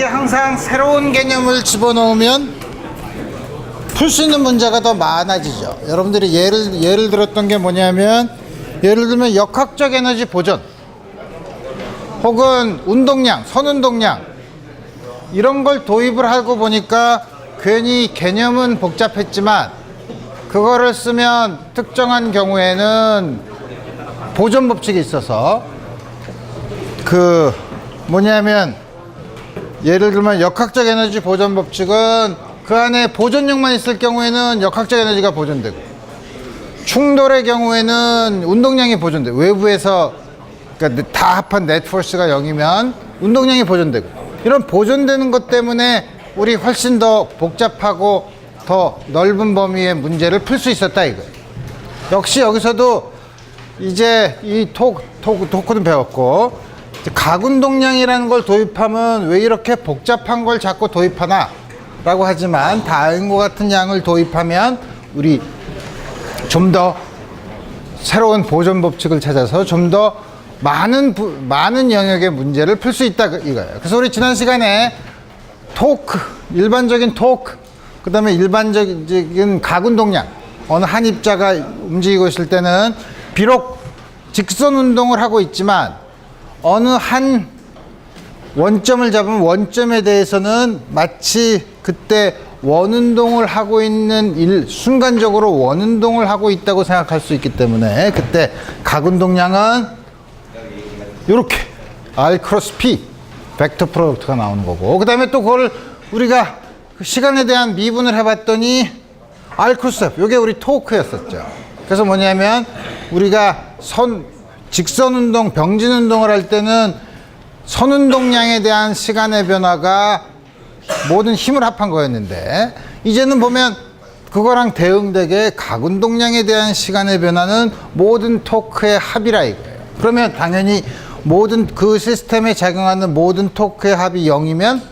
항상 새로운 개념을 집어넣으면 풀 수 있는 문제가 더 많아지죠. 여러분들이 예를 들었던 게 뭐냐면, 예를 들면 역학적 에너지 보존 혹은 운동량, 선운동량 이런 걸 도입을 하고 보니까 괜히 개념은 복잡했지만 그거를 쓰면 특정한 경우에는 보존 법칙이 있어서 예를 들면 역학적 에너지 보존 법칙은 그 안에 보존력만 있을 경우에는 역학적 에너지가 보존되고, 충돌의 경우에는 운동량이 보존되고, 외부에서 그러니까 다 합한 넷포스가 0이면 운동량이 보존되고, 이런 보존되는 것 때문에 우리 훨씬 더 복잡하고 더 넓은 범위의 문제를 풀 수 있었다 이거예요. 역시 여기서도 이제 이 토크는 배웠고, 각운동량이라는 걸 도입하면 왜 이렇게 복잡한 걸 자꾸 도입하나 라고 하지만, 다음과 같은 양을 도입하면 우리 좀 더 새로운 보존 법칙을 찾아서 좀 더 많은 영역의 문제를 풀 수 있다 이거예요. 그래서 우리 지난 시간에 일반적인 토크, 그 다음에 일반적인 각운동량, 어느 한 입자가 움직이고 있을 때는 비록 직선 운동을 하고 있지만 어느 한 원점을 잡으면 원점에 대해서는 마치 그때 원운동을 하고 있는 순간적으로 원운동을 하고 있다고 생각할 수 있기 때문에, 그때 각운동량은 이렇게 R 크로스 P 벡터 프로덕트가 나오는 거고, 그 다음에 또 그걸 우리가 시간에 대한 미분을 해봤더니 R 크로스 F, 이게 우리 토크였었죠. 그래서 뭐냐면 우리가 직선 운동, 병진 운동을 할 때는 선운동량에 대한 시간의 변화가 모든 힘을 합한 거였는데, 이제는 보면 그거랑 대응되게 각운동량에 대한 시간의 변화는 모든 토크의 합이라 이거예요. 그러면 당연히 모든 그 시스템에 작용하는 모든 토크의 합이 0이면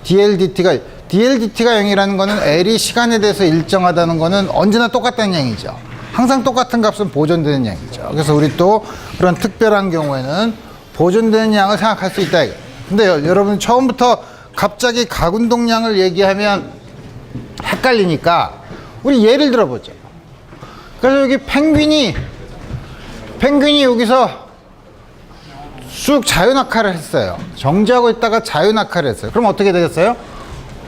DLDT가 0이라는 거는 L이 시간에 대해서 일정하다는 거는 언제나 똑같다는 얘기죠. 항상 똑같은 값은 보존되는 양이죠. 그래서 우리 또 그런 특별한 경우에는 보존되는 양을 생각할 수 있다 이거예요. 근데 여러분 처음부터 갑자기 각운동량을 얘기하면 헷갈리니까 우리 예를 들어보죠. 그래서 여기 펭귄이 여기서 쑥 자유낙하를 했어요. 정지하고 있다가 자유낙하를 했어요. 그럼 어떻게 되겠어요?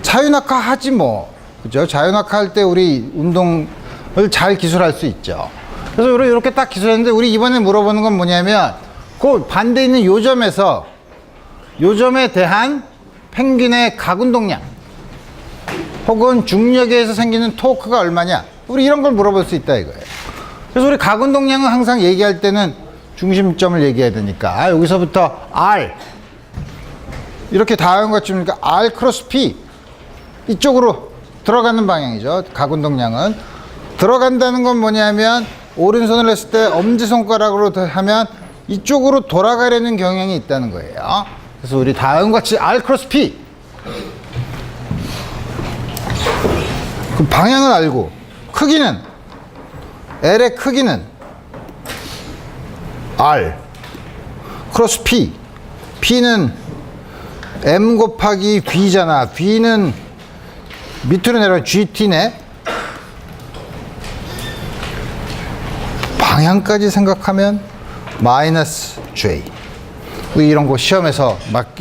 자유낙하 하지 뭐. 그죠? 자유낙하 할 때 우리 운동을 잘 기술할 수 있죠. 그래서 이렇게 딱 기술했는데, 우리 이번에 물어보는 건 뭐냐면 그 반대에 있는 요점에 대한 펭귄의 각운동량 혹은 중력에 의해서 생기는 토크가 얼마냐, 우리 이런 걸 물어볼 수 있다 이거예요. 그래서 우리 각운동량은 항상 얘기할 때는 중심점을 얘기해야 되니까 여기서부터 R 이렇게 다음과 같으니까 R 크로스 P 이쪽으로 들어가는 방향이죠. 각운동량은 들어간다는 건 뭐냐면 오른손을 했을 때 엄지손가락으로 하면 이쪽으로 돌아가려는 경향이 있다는 거예요. 그래서 우리 다음과 같이 R 크로스 P 그 방향을 알고, 크기는 L의 크기는 R 크로스 P, P는 M 곱하기 V잖아. V는 밑으로 내려가 GT네. 방향까지 생각하면 마이너스 J. 이런 거 시험에서 막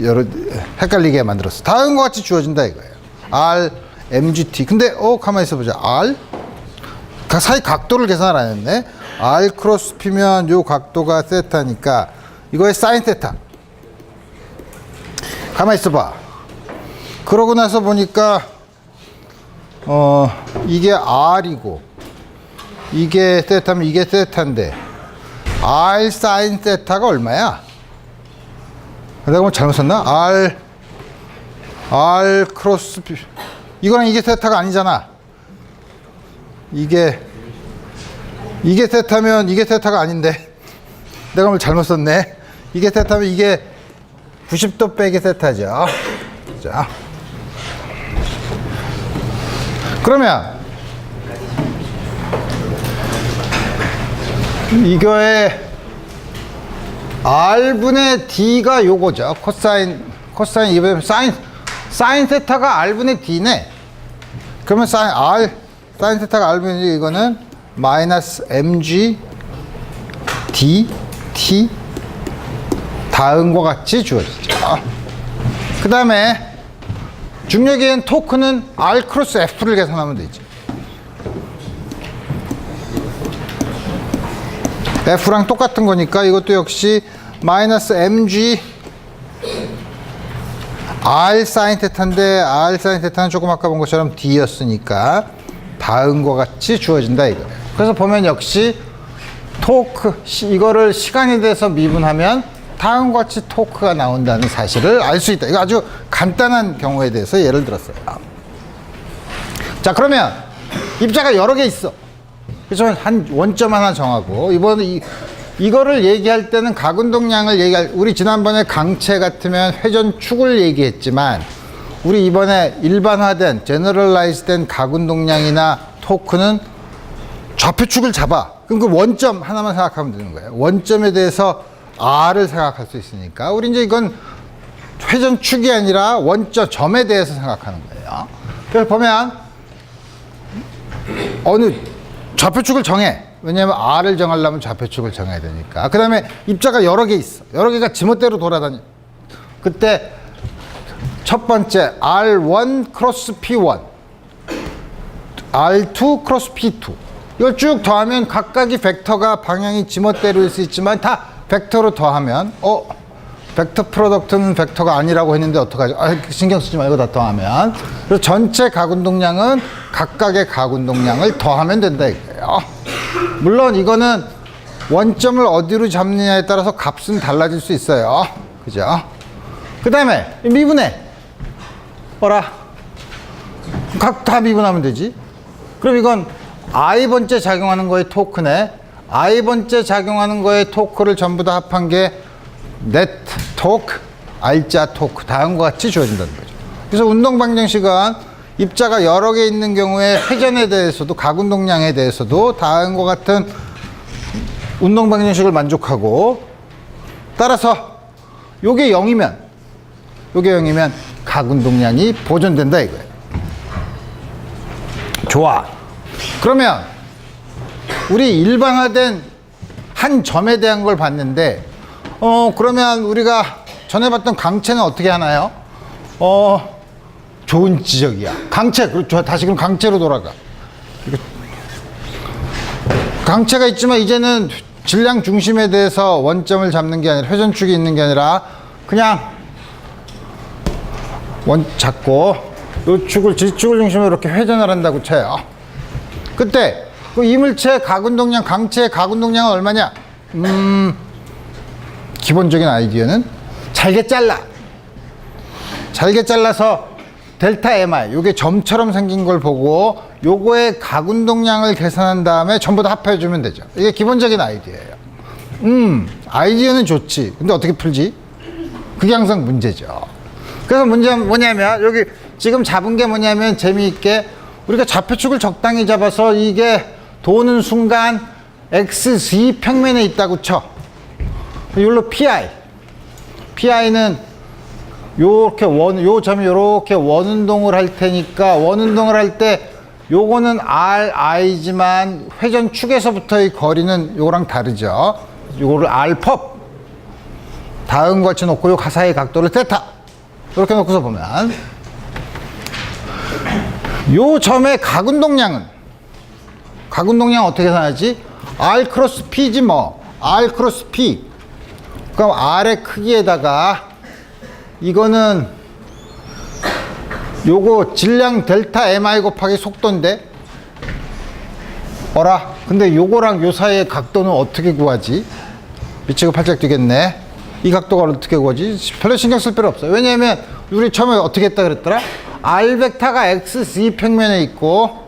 헷갈리게 만들었어. 다음과 같이 주어진다 이거예요. R, MGT. 근데 가만히 있어보자. R 사이 각도를 계산을 안 했네. R 크로스 P면 요 각도가 세타니까 이거의 사인 세타. 가만히 있어봐. 그러고 나서 보니까 이게 R이고 이게 세타면 이게 세타인데 R 사인 세타가 얼마야? 내가 뭐 잘못 썼나? R 크로스 P, 이거랑 이게 세타가 아니잖아. 이게 세타면 이게 세타가 아닌데 내가 뭘 잘못 썼네. 이게 세타면 이게 90도 빼기 세타죠. 자, 그러면 이거의 R분의 D가 요거죠. 코사인 2분의 사인, 사인 세타가 R분의 D네. 그러면 사인 세타가 R분의 D, 이거는 마이너스 mg dt 다음과 같이 주어지죠. 그 다음에 중력의 토크는 R 크로스 F를 계산하면 되죠. F랑 똑같은 거니까 이것도 역시 마이너스 mg R 사인 테타인데 R 사인 테타는 조금 아까 본 것처럼 D였으니까 다음과 같이 주어진다 이거예요. 그래서 보면 역시 토크 이거를 시간에 대해서 미분하면 다음과 같이 토크가 나온다는 사실을 알 수 있다. 이거 아주 간단한 경우에 대해서 예를 들었어요. 자, 그러면 입자가 여러 개 있어. 그래서 한 원점 하나 정하고 이번에 이거를 얘기할 때는 가운동량을 우리 지난번에 강체 같으면 회전축을 얘기했지만 우리 이번에 일반화된 제너럴라이즈된 가운동량이나 토크는 좌표축을 잡아. 그럼 그 원점 하나만 생각하면 되는 거예요. 원점에 대해서 R을 생각할 수 있으니까 우리 이제 이건 회전축이 아니라 원점 점에 대해서 생각하는 거예요. 그래서 보면 어느 좌표축을 정해. 왜냐하면 R을 정하려면 좌표축을 정해야 되니까. 그 다음에 입자가 여러 개 있어. 여러 개가 지멋대로 돌아다녀. 그때 첫 번째 R1 크로스 P1 R2 크로스 P2 이걸 쭉 더하면 각각의 벡터가 방향이 지멋대로일 수 있지만 다 벡터로 더하면 벡터 프로덕트는 벡터가 아니라고 했는데 어떡하죠? 신경 쓰지 말고 다 더하면. 그래서 전체 가운동량은 각각의 가운동량을 더하면 된다 이거예요. 물론 이거는 원점을 어디로 잡느냐에 따라서 값은 달라질 수 있어요. 그죠? 그 다음에 미분해. 각 다 미분하면 되지. 그럼 이건 I번째 작용하는 거에 토크네. I번째 작용하는 거에 토크를 전부 다 합한 게 네트 토크, R자 토크 다음과 같이 주어진다는 거죠. 그래서 운동 방정식은 입자가 여러 개 있는 경우에 회전에 대해서도 가운동량에 대해서도 다음과 같은 운동 방정식을 만족하고 따라서 요게 0이면 가운동량이 보존된다 이거예요. 좋아. 그러면 우리 일반화된 한 점에 대한 걸 봤는데 그러면 우리가 전에 봤던 강체는 어떻게 하나요? 좋은 지적이야. 강체, 그렇죠. 다시 그럼 강체로 돌아가. 강체가 있지만 이제는 질량 중심에 대해서 원점을 잡는 게 아니라 회전축이 있는 게 아니라 그냥 잡고 요 축을 지축을 중심으로 이렇게 회전을 한다고 쳐요. 그때 그 이물체 가운동량, 강체의 가운동량은 얼마냐? 기본적인 아이디어는 잘게 잘라서 델타 MR 요게 점처럼 생긴 걸 보고 요거의 가운동량을 계산한 다음에 전부 다 합해주면 되죠. 이게 기본적인 아이디어예요. 아이디어는 좋지. 근데 어떻게 풀지? 그게 항상 문제죠. 그래서 문제는 뭐냐면 여기 지금 잡은 게 뭐냐면 재미있게 우리가 좌표축을 적당히 잡아서 이게 도는 순간 XZ 평면에 있다고 쳐. 이걸로 PI는 요렇게 요 점이 요렇게 원운동을 할 테니까 원운동을 할 때 요거는 RI지만 회전축에서부터의 거리는 요거랑 다르죠. 요거를 R펍 다음과 같이 놓고 요 가사의 각도를 세타 이렇게 놓고서 보면 요 점의 가운동량은 어떻게 계산하지? R 크로스 P지 뭐. R 크로스 P. 그럼 R의 크기에다가 이거는 요거 질량 델타 MI 곱하기 속도인데 근데 요거랑 요 사이의 각도는 어떻게 구하지? 미치고 팔짝 뛰겠네. 이 각도가 어떻게 구하지? 별로 신경 쓸 필요 없어요. 왜냐하면 우리 처음에 어떻게 했다 그랬더라? R 벡터가 XZ 평면에 있고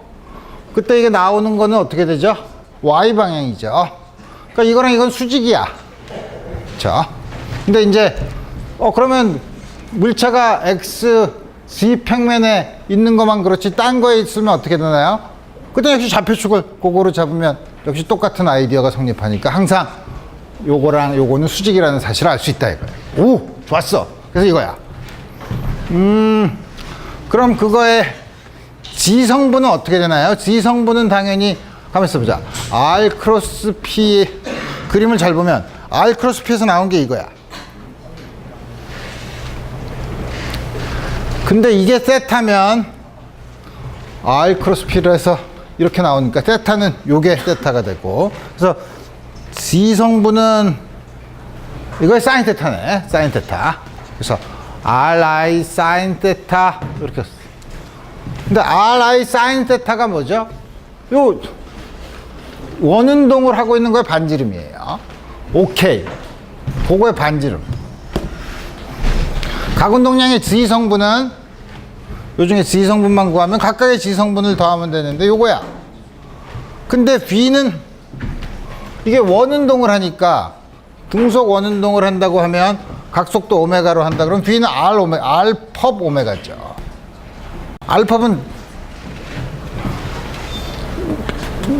그때 이게 나오는 거는 어떻게 되죠? Y 방향이죠. 그러니까 이거랑 이건 수직이야. 자, 근데 이제 그러면 물체가 XZ 평면에 있는 것만 그렇지 딴 거에 있으면 어떻게 되나요? 그때 역시 좌표축을 그거로 잡으면 역시 똑같은 아이디어가 성립하니까 항상 요거랑 요거는 수직이라는 사실을 알 수 있다 이거야. 오, 좋았어. 그래서 이거야. 그럼 그거의 지성분은 어떻게 되나요? 지성분은 당연히 가만 있어보자. R 크로스 P 그림을 잘 보면 R 크로스 P에서 나온 게 이거야. 근데 이게 세타면 R 크로스 P로 해서 이렇게 나오니까 세타는 요게 세타가 되고, 그래서 지성분은 이거의 사인 세타네. 사인 세타. 그래서 RI 사인 세타 이렇게 썼어. 근데 RI 사인 세타가 뭐죠? 요 원운동을 하고 있는 거의 반지름이에요. 오케이. 그거의 반지름. 각운동량의 지성분은 요 중에 지성분만 구하면 각각의 지성분을 더하면 되는데 요거야. 근데 V는 이게 원운동을 하니까 등속 원운동을 한다고 하면 각속도 오메가로 한다 그러면 V는 R펍 오메가죠. R펍은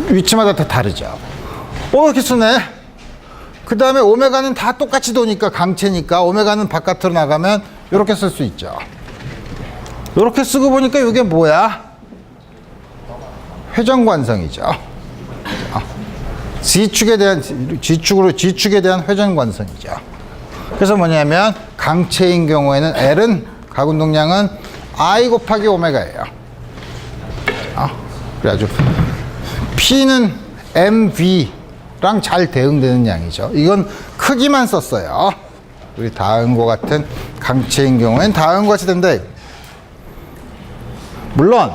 위치마다 다 다르죠. 이렇게 쓰네. 그 다음에 오메가는 다 똑같이 도니까 강체니까 오메가는 바깥으로 나가면 이렇게 쓸 수 있죠. 이렇게 쓰고 보니까 이게 뭐야? 회전관성이죠. 지축에 대한 지축에 대한 회전관성이죠. 그래서 뭐냐면 강체인 경우에는 L은 각운동량은 I 곱하기 오메가예요. 그래가지고 P는 MV랑 잘 대응되는 양이죠. 이건 크기만 썼어요. 우리 다음과 같은 강체인 경우엔 다음과 같이 된다. 물론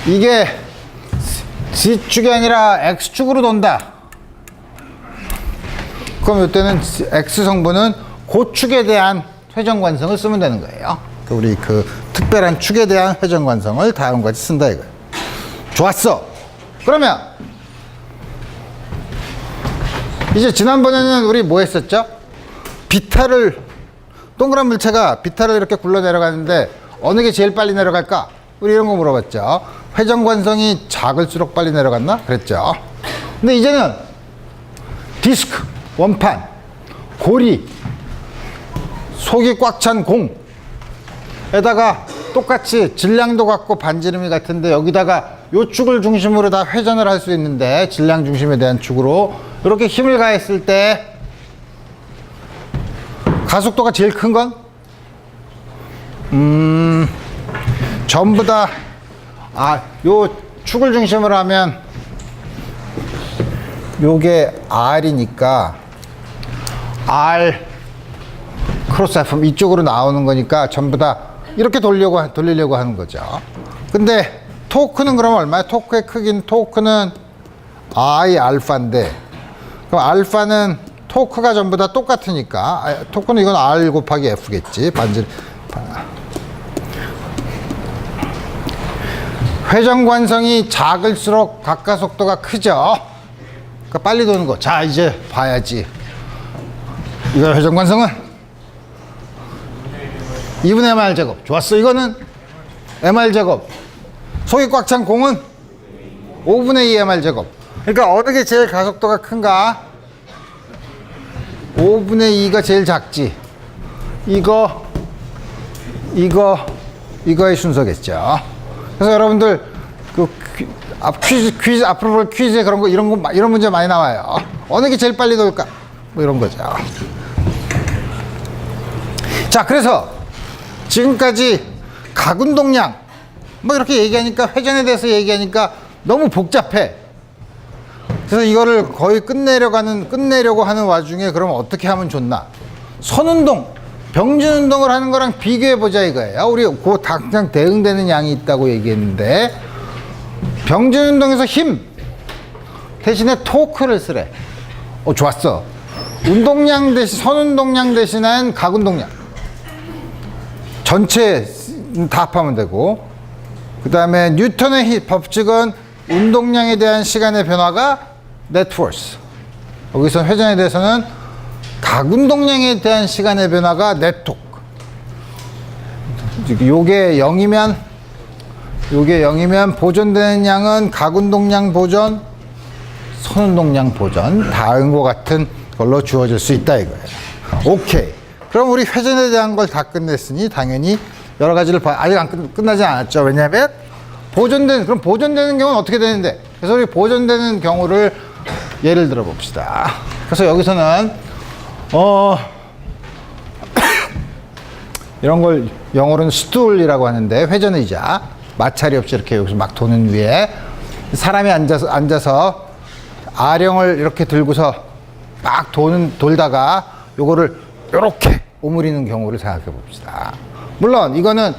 이게 Z축이 아니라 X축으로 돈다. 그럼 이때는 X성분은 고축에 대한 회전관성을 쓰면 되는 거예요. 우리 그 특별한 축에 대한 회전관성을 다음과 같이 쓴다 이거예요. 좋았어. 그러면 이제 지난번에는 우리 뭐 했었죠? 비타를, 동그란 물체가 비타를 이렇게 굴러 내려가는데 어느 게 제일 빨리 내려갈까? 우리 이런 거 물어봤죠. 회전관성이 작을수록 빨리 내려갔나? 그랬죠. 근데 이제는 디스크, 원판, 고리, 속이 꽉 찬 공에다가 똑같이 질량도 같고 반지름이 같은데 여기다가 요 축을 중심으로 다 회전을 할 수 있는데 질량 중심에 대한 축으로 이렇게 힘을 가했을 때 가속도가 제일 큰 건? 전부 다 요 축을 중심으로 하면 요게 R이니까 R 크로스 F 이쪽으로 나오는 거니까 전부 다 이렇게 돌리려고 하는 거죠. 근데 토크는 그러면 얼마야? 토크의 크기는, 토크는 I 알파인데, 그럼 알파는 토크가 전부 다 똑같으니까, 토크는 이건 R 곱하기 F겠지. 회전관성이 작을수록 각가속도가 크죠. 그러니까 빨리 도는 거. 자, 이제 봐야지. 이거 회전관성은 2분의 MR 제곱. 좋았어. 이거는 MR 제곱. 속이 꽉 찬 공은 5분의 2 MR 제곱. 그러니까 어느 게 제일 가속도가 큰가? 5분의 2가 제일 작지. 이거의 순서겠죠. 그래서 여러분들 그 퀴즈 앞으로 볼 퀴즈에 이런 문제 많이 나와요. 어느 게 제일 빨리 돌까? 뭐 이런 거죠. 자, 그래서 지금까지 각운동량 뭐 이렇게 얘기하니까, 회전에 대해서 얘기하니까 너무 복잡해. 그래서 이거를 거의 끝내려고 하는 와중에 그러면 어떻게 하면 좋나? 선운동, 병진운동을 하는 거랑 비교해보자 이거예요. 우리 그 당장 대응되는 양이 있다고 얘기했는데, 병진운동에서 힘 대신에 토크를 쓰래. 좋았어. 운동량 대신, 선운동량 대신엔 각운동량. 전체 다 합하면 되고, 그 다음에 뉴턴의 법칙은 운동량에 대한 시간의 변화가 네트워스. 여기서 회전에 대해서는 각운동량에 대한 시간의 변화가 네토크. 요게 0이면 보존되는 양은 각운동량 보존, 선운동량 보존, 다음과 같은 걸로 주어질 수 있다 이거예요. 오케이. 그럼 우리 회전에 대한 걸 다 끝냈으니 당연히 여러 가지를 아직 끝나지 않았죠. 왜냐하면 그럼 보존되는 경우는 어떻게 되는데? 그래서 우리 보존되는 경우를 예를 들어 봅시다. 그래서 여기서는 이런 걸 영어로는 스툴이라고 하는데, 회전의자, 마찰이 없이 이렇게 여기서 막 도는 위에 사람이 앉아서 아령을 이렇게 들고서 막 돌다가 요거를 이렇게 오므리는 경우를 생각해 봅시다. 물론 이거는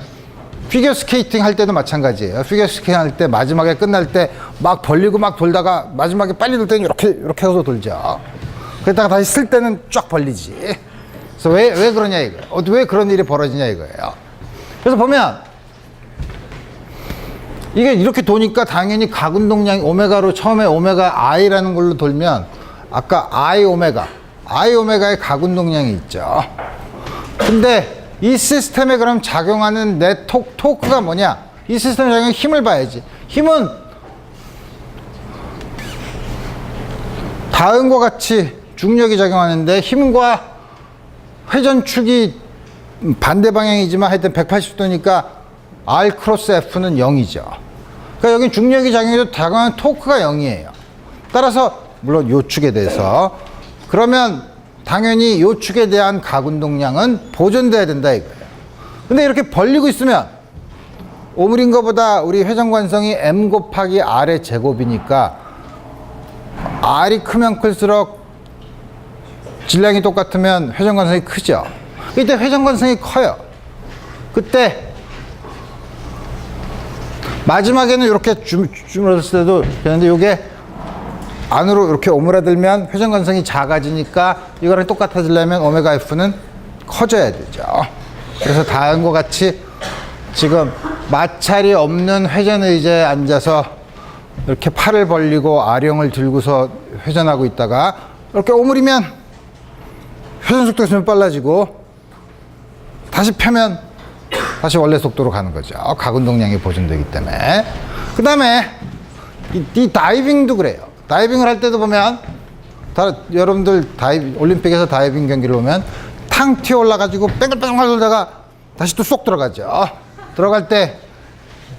피겨 스케이팅 할 때도 마찬가지예요. 피겨 스케이팅 할 때 마지막에 끝날 때 막 벌리고 막 돌다가 마지막에 빨리 돌 때는 이렇게 해서 돌죠. 그러다가 다시 쓸 때는 쫙 벌리지. 그래서 왜 그러냐 이거예요. 왜 그런 일이 벌어지냐 이거예요. 그래서 보면 이게 이렇게 도니까 당연히 각운동량이 오메가로, 처음에 오메가 I라는 걸로 돌면 아까 I오메가의 각운동량이 있죠. 근데 이 시스템에 그럼 작용하는 토크가 뭐냐? 이 시스템에 작용하는 힘을 봐야지. 힘은 다음과 같이 중력이 작용하는데, 힘과 회전축이 반대 방향이지만 하여튼 180도니까 R 크로스 F는 0이죠. 그러니까 여기 중력이 작용해도 작용하는 토크가 0이에요. 따라서 물론 요 축에 대해서, 그러면 당연히 요 축에 대한 각운동량은 보존돼야 된다 이거예요. 근데 이렇게 벌리고 있으면 오므린 것보다 우리 회전관성이 M 곱하기 R의 제곱이니까 R이 크면 클수록 질량이 똑같으면 회전관성이 크죠. 이때 회전관성이 커요. 그때 마지막에는 이렇게 주물렀을 때도 되는데, 이게 안으로 이렇게 오므라들면 회전관성이 작아지니까 이거랑 똑같아지려면 오메가 F는 커져야 되죠. 그래서 다음과 같이 지금 마찰이 없는 회전의자에 앉아서 이렇게 팔을 벌리고 아령을 들고서 회전하고 있다가 이렇게 오므리면 회전 속도가 좀 빨라지고, 다시 펴면 다시 원래 속도로 가는 거죠. 각운동량이 보존되기 때문에. 그 다음에 이 다이빙도 그래요. 다이빙을 할 때도 보면 여러분들 올림픽에서 다이빙 경기를 보면 탕 튀어 올라가지고 뺑글뺑글 돌다가 다시 또 쏙 들어가죠. 들어갈 때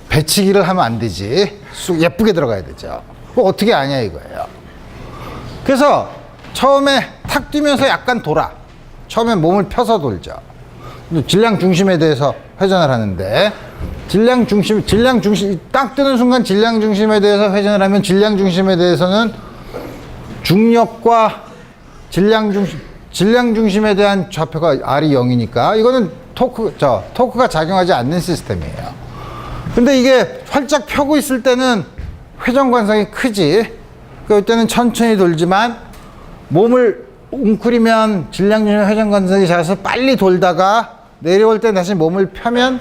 배치기를 하면 안 되지. 쑥 예쁘게 들어가야 되죠. 그거 어떻게 아냐 이거예요. 그래서 처음에 탁 뛰면서 약간 돌아. 처음에 몸을 펴서 돌죠. 질량 중심에 대해서 회전을 하는데, 질량 중심 딱 뜨는 순간 질량 중심에 대해서 회전을 하면, 질량 중심에 대해서는 중력과 질량 중심에 대한 좌표가 R이 0이니까 이거는 토크가 작용하지 않는 시스템이에요. 근데 이게 활짝 펴고 있을 때는 회전관성이 크지. 그때는 천천히 돌지만 몸을 웅크리면 질량 중심의 회전관성이 작아서 빨리 돌다가 내려올 때 다시 몸을 펴면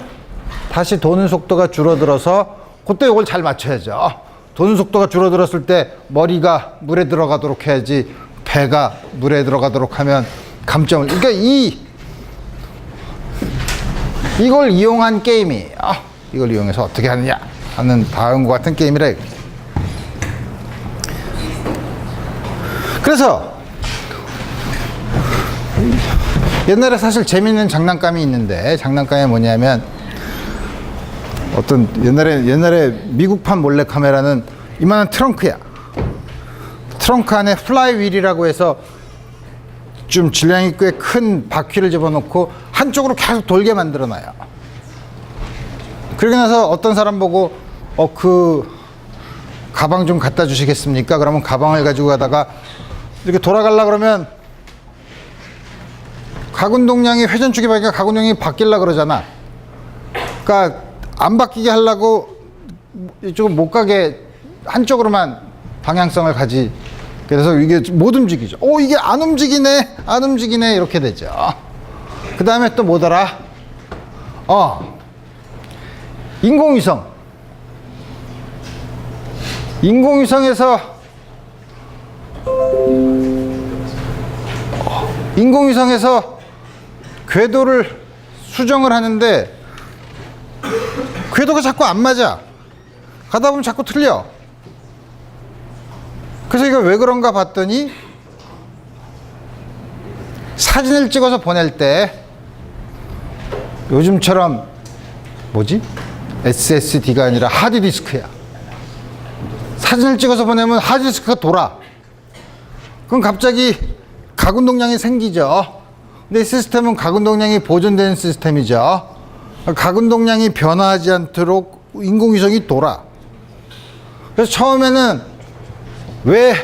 다시 도는 속도가 줄어들어서, 그때 이걸 잘 맞춰야죠. 도는 속도가 줄어들었을 때 머리가 물에 들어가도록 해야지, 배가 물에 들어가도록 하면 감점을, 그러니까 이걸 이용한 게임이에요. 이걸 이용해서 어떻게 하느냐 하는 다음과 같은 게임이라 이거예요. 그래서 옛날에 사실 재밌는 장난감이 있는데, 장난감이 뭐냐면 어떤 옛날에 미국판 몰래카메라는 이만한 트렁크야. 트렁크 안에 플라이휠이라고 해서 좀 질량이 꽤 큰 바퀴를 집어넣고 한쪽으로 계속 돌게 만들어놔요. 그러고 나서 어떤 사람 보고 그 가방 좀 갖다 주시겠습니까? 그러면 가방을 가지고 가다가 이렇게 돌아가려고 그러면 각운동량이, 회전축이 바뀌니까 각운동량이 바뀌려고 그러잖아. 그러니까 안 바뀌게 하려고 이쪽은 못 가게 한쪽으로만 방향성을 가지. 그래서 이게 못 움직이죠. 이게 안 움직이네 이렇게 되죠. 그 다음에 또 뭐더라? 인공위성에서 궤도를 수정을 하는데 궤도가 자꾸 안 맞아. 가다 보면 자꾸 틀려. 그래서 이거 왜 그런가 봤더니, 사진을 찍어서 보낼 때 요즘처럼 뭐지? SSD가 아니라 하드디스크야. 사진을 찍어서 보내면 하드디스크가 돌아. 그럼 갑자기 가운동량이 생기죠. 근데 이 시스템은 가운동량이 보존되는 시스템이죠. 가운동량이 변화하지 않도록 인공위성이 돌아. 그래서 처음에는 왜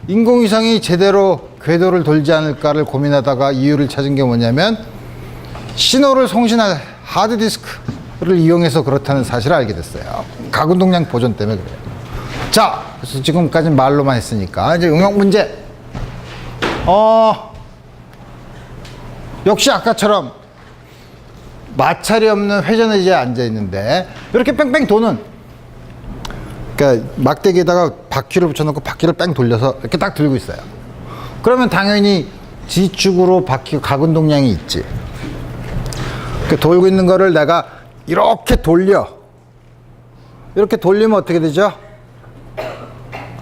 인공위성이 제대로 궤도를 돌지 않을까를 고민하다가 이유를 찾은 게 뭐냐면 신호를 송신할 하드디스크를 이용해서 그렇다는 사실을 알게 됐어요. 가운동량 보존 때문에 그래요. 자, 그래서 지금까지 말로만 했으니까 이제 응용 문제. 역시 아까처럼 마찰이 없는 회전 의자에 앉아 있는데 이렇게 뺑뺑 도는, 그러니까 막대기에다가 바퀴를 붙여놓고 바퀴를 뺑 돌려서 이렇게 딱 들고 있어요. 그러면 당연히 G축으로 바퀴 가운동량이 있지. 돌고 있는 거를 내가 이렇게 돌려. 이렇게 돌리면 어떻게 되죠?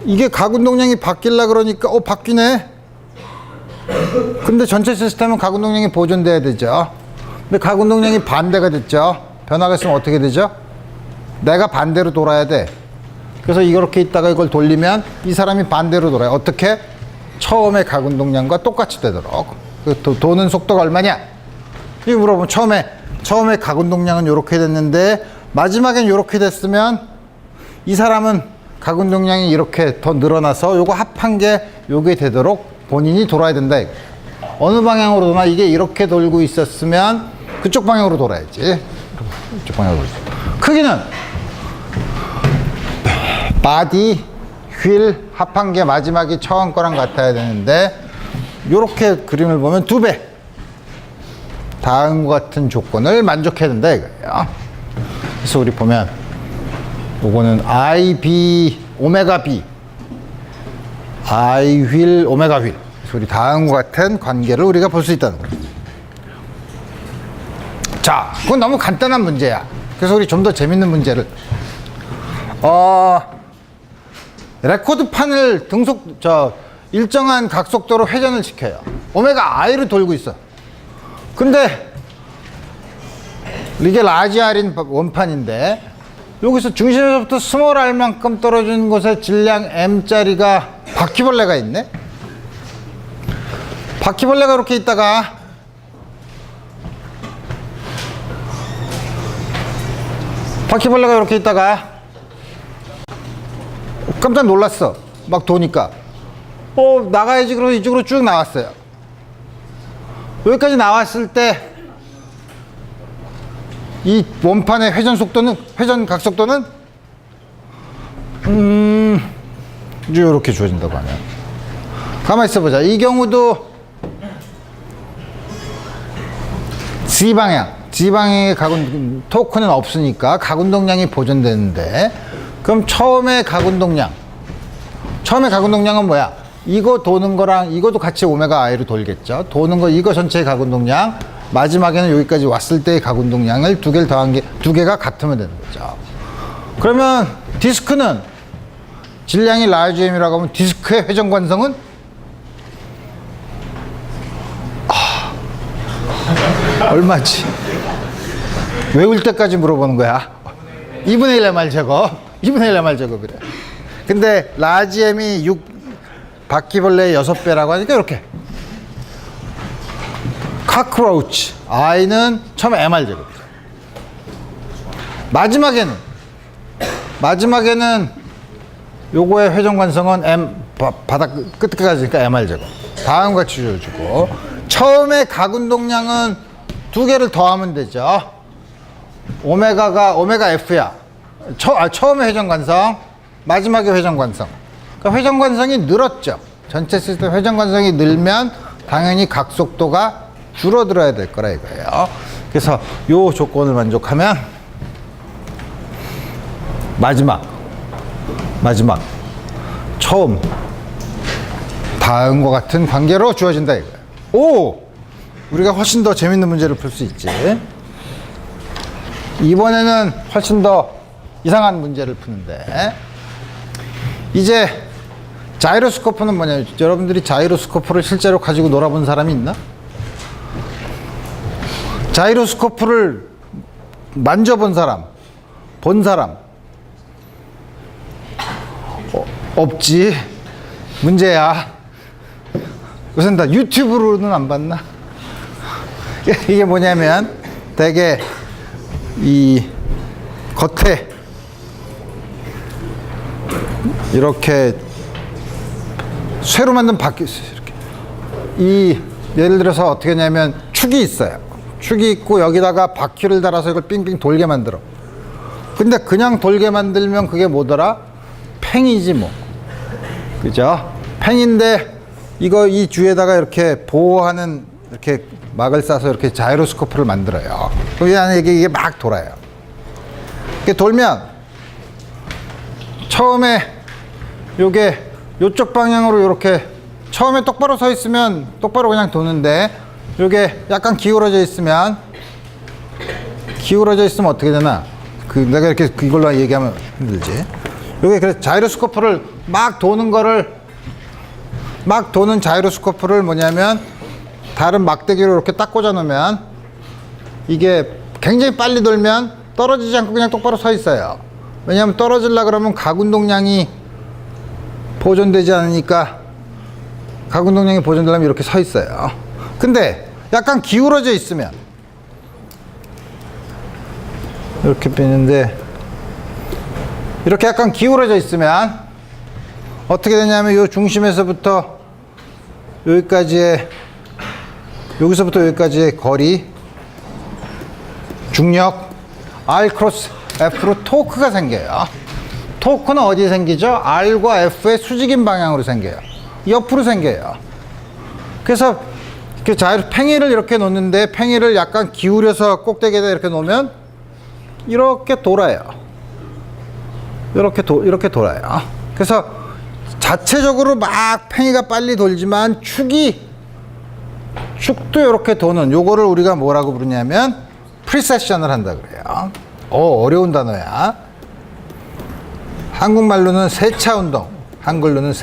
이게 가운동량이 바뀌려 그러니까 바뀌네. 근데 전체 시스템은 가운동량이 보존돼야 되죠. 근데 가운동량이 반대가 됐죠. 변화가 있으면 어떻게 되죠? 내가 반대로 돌아야 돼. 그래서 이렇게 있다가 이걸 돌리면 이 사람이 반대로 돌아요. 어떻게? 처음에 가운동량과 똑같이 되도록. 도는 속도가 얼마냐? 이거 물어보면 처음에 가운동량은 이렇게 됐는데 마지막엔 이렇게 됐으면 이 사람은 가운동량이 이렇게 더 늘어나서 요거 합한 게 요게 되도록 본인이 돌아야 된다. 어느 방향으로 도나? 이게 이렇게 돌고 있었으면 그쪽 방향으로 돌아야지. 이쪽 방향으로. 크기는 바디, 휠 합한 게 마지막이 처음 거랑 같아야 되는데 요렇게 그림을 보면 2배. 다음과 같은 조건을 만족해야 된다 이거예요. 그래서 우리 보면 요거는 IB 오메가 B, I 휠 오메가 휠. 그래서 우리 다음과 같은 관계를 우리가 볼 수 있다는 거예요. 자, 그건 너무 간단한 문제야. 그래서 우리 좀 더 재밌는 문제를 레코드판을 일정한 각속도로 회전을 시켜요. 오메가 I로 돌고 있어. 근데 이게 라지 R인 원판인데 여기서 중심에서부터 스몰 R만큼 떨어지는 곳에 질량 M짜리가 바퀴벌레가 있네. 바퀴벌레가 이렇게 있다가 깜짝 놀랐어. 막 도니까 나가야지. 그러고 이쪽으로 쭉 나왔어요. 여기까지 나왔을 때 이 원판의 회전 각속도는 이렇게 주어진다고 하면 가만히 있어보자. 이 경우도 G방향의 토크는 없으니까 가운동량이 보존되는데, 그럼 처음에 가운동량은 뭐야? 이거 도는 거랑 이것도 같이 오메가 I로 돌겠죠. 도는 거 이거 전체의 가운동량, 마지막에는 여기까지 왔을 때의 가운동량을 두 개를 더한 게 두 개가 같으면 되는 거죠. 그러면 디스크는 질량이 라지 M이라고 하면 디스크의 회전 관성은 얼마지? 외울 때까지 물어보는 거야. 2분의 1 MR 제곱. 2분의 1 MR 제곱이래. 근데 라지 M이 바퀴벌레의 6배라고 하니까 이렇게. 카크로우치. I는 처음에 MR 제곱. 마지막에는 요거의 회전 관성은 바닥 끝까지니까 MR 제곱. 다음과 같이 주어주고, 처음에 가운동량은 두 개를 더하면 되죠. 오메가 F야. 처음에 회전 관성, 마지막에 회전 관성. 그러니까 회전 관성이 늘었죠. 전체 시스템 회전 관성이 늘면 당연히 각속도가 줄어들어야 될 거라 이거예요. 그래서 요 조건을 만족하면 마지막 처음 다음과 같은 관계로 주어진다 이거예요. 우리가 훨씬 더 재밌는 문제를 풀 수 있지. 이번에는 훨씬 더 이상한 문제를 푸는데, 이제 자이로스코프는 뭐냐면, 여러분들이 자이로스코프를 실제로 가지고 놀아본 사람이 있나? 자이로스코프를 만져본 사람, 본 사람 없지. 문제야. 우선 다 유튜브로는 안 봤나? 이게 뭐냐면 되게 이 겉에 이렇게 쇠로 만든 바퀴, 이렇게 이 예를 들어서 어떻게 하냐면 축이 있어요. 축이 있고 여기다가 바퀴를 달아서 이걸 빙빙 돌게 만들어. 근데 그냥 돌게 만들면 그게 뭐더라? 팽이지 뭐. 그죠? 팽인데 이거 이 주에다가 이렇게 보호하는 이렇게 막을 싸서 이렇게 자이로스코프를 만들어요. 그럼 안에 이게 막 돌아요. 이렇게 돌면 처음에 요게 요쪽 방향으로 이렇게 처음에 똑바로 서 있으면 똑바로 그냥 도는데 요게 약간 기울어져 있으면 어떻게 되나? 내가 이렇게 이걸로 얘기하면 힘들지. 요게 그래서 자이로스코프를 막 도는 자이로스코프를 뭐냐면 다른 막대기로 이렇게 딱 꽂아 놓으면 이게 굉장히 빨리 돌면 떨어지지 않고 그냥 똑바로 서 있어요. 왜냐하면 떨어지려고 그러면 가군동량이 보존되지 않으니까 가군동량이 보존되려면 이렇게 서 있어요. 근데 약간 기울어져 있으면 이렇게 빼는데 이렇게 약간 기울어져 있으면 어떻게 되냐면 요 중심에서부터 여기서부터 여기까지의 거리 중력 R 크로스 F로 토크가 생겨요. 토크는 어디에 생기죠? R과 F의 수직인 방향으로 생겨요. 옆으로 생겨요. 그래서 팽이를 이렇게 놓는데 팽이를 약간 기울여서 꼭대기에다 이렇게 놓으면 이렇게 돌아요. 이렇게 돌아요. 그래서 자체적으로 막 팽이가 빨리 돌지만 축도 이렇게 도는 요거를 우리가 뭐라고 부르냐면 프리세션을 한다 그래요. 어려운 단어야. 한국말로는 세차 운동, 한글로는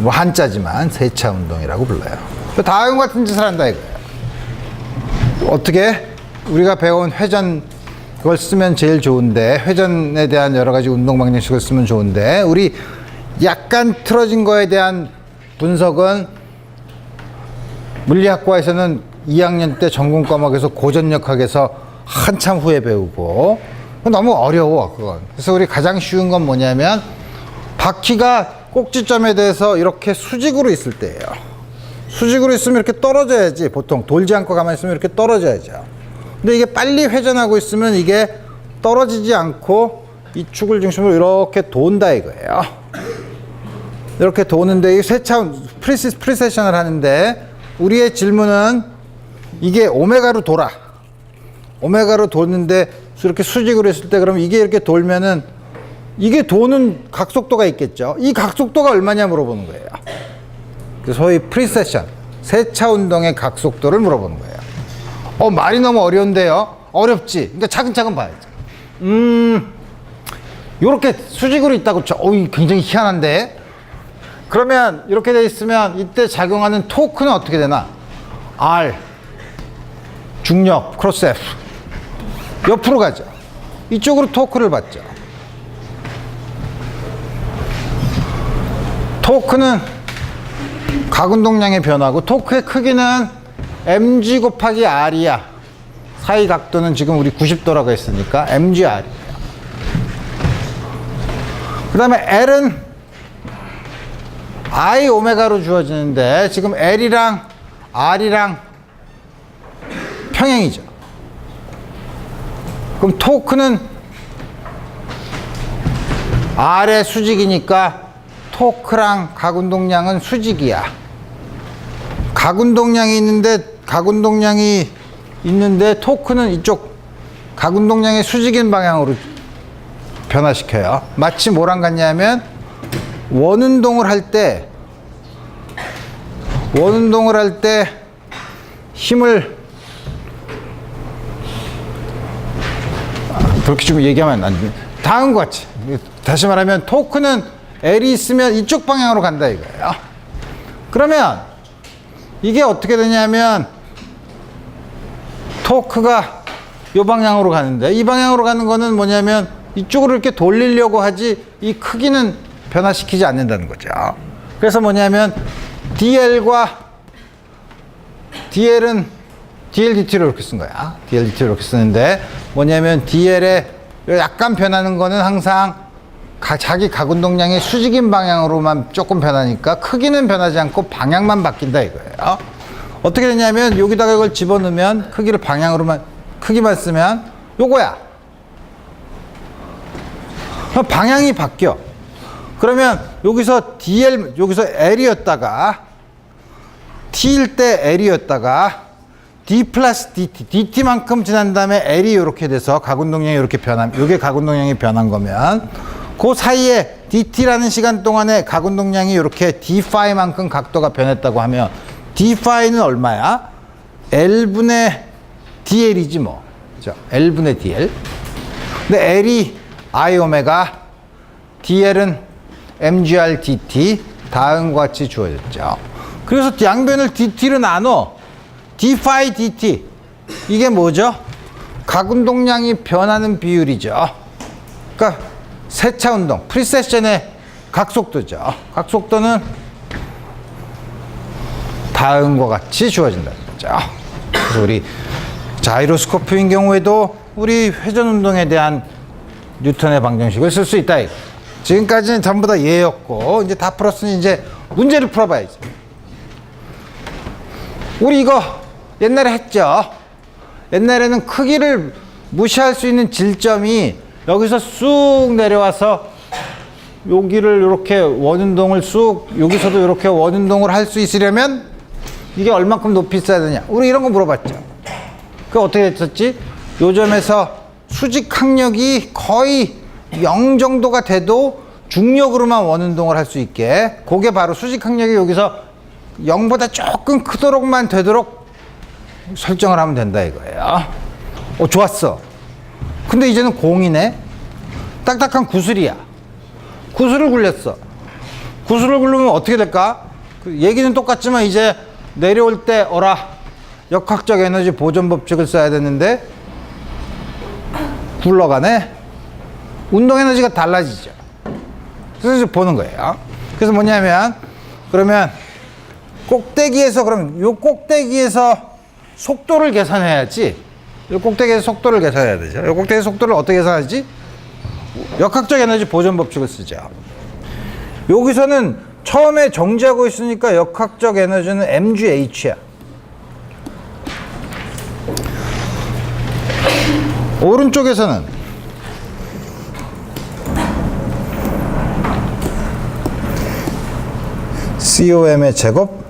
한자지만 세차 운동이라고 불러요. 다음 같은 짓을 한다 이거예요. 어떻게? 우리가 배운 회전 그걸 쓰면 제일 좋은데, 회전에 대한 여러 가지 운동 방정식을 쓰면 좋은데, 우리 약간 틀어진 거에 대한 분석은 물리학과에서는 2학년 때 전공 과목에서 고전역학에서 한참 후에 배우고, 너무 어려워 그건. 그래서 우리 가장 쉬운 건 뭐냐면 바퀴가 꼭지점에 대해서 이렇게 수직으로 있을 때예요. 수직으로 있으면 이렇게 떨어져야지. 보통 돌지 않고 가만히 있으면 이렇게 떨어져야죠. 근데 이게 빨리 회전하고 있으면 이게 떨어지지 않고 이 축을 중심으로 이렇게 돈다 이거예요. 이렇게 도는데 이 세차 프리세션을 하는데, 우리의 질문은 이게 오메가로 돌아. 오메가로 도는데 이렇게 수직으로 했을 때 그러면 이게 이렇게 돌면은 이게 도는 각속도가 있겠죠. 이 각속도가 얼마냐 물어보는 거예요. 소위 프리세션, 세차 운동의 각속도를 물어보는 거예요. 말이 너무 어려운데요? 어렵지. 그러니까 차근차근 봐야지. 요렇게 수직으로 있다고 굉장히 희한한데? 그러면 이렇게 돼 있으면 이때 작용하는 토크는 어떻게 되나? R, 중력, 크로스 F. 옆으로 가죠. 이쪽으로 토크를 받죠. 토크는 가군동량의 변화고, 토크의 크기는 mg 곱하기 r이야. 사이 각도는 지금 우리 90도라고 했으니까 mgr이에요. 그 다음에 l은 I 오메가로 주어지는데 지금 L이랑 R이랑 평행이죠. 그럼 토크는 R의 수직이니까 토크랑 가군동량은 수직이야. 가군동량이 있는데 토크는 이쪽 가군동량의 수직인 방향으로 변화시켜요. 마치 뭐랑 같냐면 원운동을 할 때 힘을 그렇게 좀 얘기하면 안 돼. 다음과 같이. 다시 말하면 토크는 L이 있으면 이쪽 방향으로 간다 이거예요. 그러면 이게 어떻게 되냐면 토크가 이 방향으로 가는데, 이 방향으로 가는 거는 뭐냐면 이쪽으로 이렇게 돌리려고 하지 이 크기는 변화시키지 않는다는 거죠. 그래서 뭐냐면 DL과 DL은 DLDT로 이렇게 쓴 거야. DLDT로 이렇게 쓰는데 뭐냐면 DL에 약간 변하는 거는 항상 자기 가운동량의 수직인 방향으로만 조금 변하니까 크기는 변하지 않고 방향만 바뀐다 이거예요. 어떻게 되냐면 여기다가 이걸 집어넣으면 크기를 방향으로만 크기만 쓰면 요거야. 방향이 바뀌어. 그러면 여기서 DL 여기서 L이었다가 T일 때 L이었다가 D 플러스 DT, DT만큼 지난 다음에 L이 이렇게 돼서 가운동량이 이렇게 변함, 이게 가운동량이 변한 거면 그 사이에 DT라는 시간 동안에 가운동량이 이렇게 D파이만큼 각도가 변했다고 하면 D파이는 얼마야? L분의 DL이지 뭐. 그죠? L분의 DL. 근데 L이 I 오메가, DL은 MGR DT, 다음과 같이 주어졌죠. 그래서 양변을 DT로 나눠. d파이 dt. 이게 뭐죠? 가운동량이 변하는 비율이죠. 그러니까 세차 운동, 프리세션의 각속도죠. 각속도는 다음과 같이 주어진다는 거죠. 그래서 우리 자이로스코프인 경우에도 우리 회전 운동에 대한 뉴턴의 방정식을 쓸 수 있다. 지금까지는 전부 다 예였고 이제 다 풀었으니 이제 문제를 풀어봐야지. 우리 이거 옛날에 했죠. 옛날에는 크기를 무시할 수 있는 질점이 여기서 쑥 내려와서 여기를 이렇게 원운동을 쑥 여기서도 이렇게 원운동을 할 수 있으려면 이게 얼만큼 높이 있어야 되냐. 우리 이런 거 물어봤죠. 그 어떻게 했었지? 요 점에서 수직 항력이 거의 0 정도가 돼도 중력으로만 원운동을 할 수 있게, 그게 바로 수직 항력이 여기서 0보다 조금 크도록만 되도록 설정을 하면 된다 이거예요. 좋았어. 근데 이제는 공이네. 딱딱한 구슬이야. 구슬을 굴렸어. 구슬을 굴리면 어떻게 될까? 그 얘기는 똑같지만 이제 내려올 때 역학적 에너지 보존 법칙을 써야 되는데 굴러가네. 운동 에너지가 달라지죠. 그래서 이제 보는 거예요. 그래서 뭐냐면 그러면 꼭대기에서 그러면 요 꼭대기에서 속도를 계산해야지. 요 꼭대기에서 속도를 계산해야 되죠. 요 꼭대기 속도를 어떻게 계산하지? 역학적 에너지 보존 법칙을 쓰죠. 여기서는 처음에 정지하고 있으니까 역학적 에너지는 mgh야. 오른쪽에서는 COM의 제곱,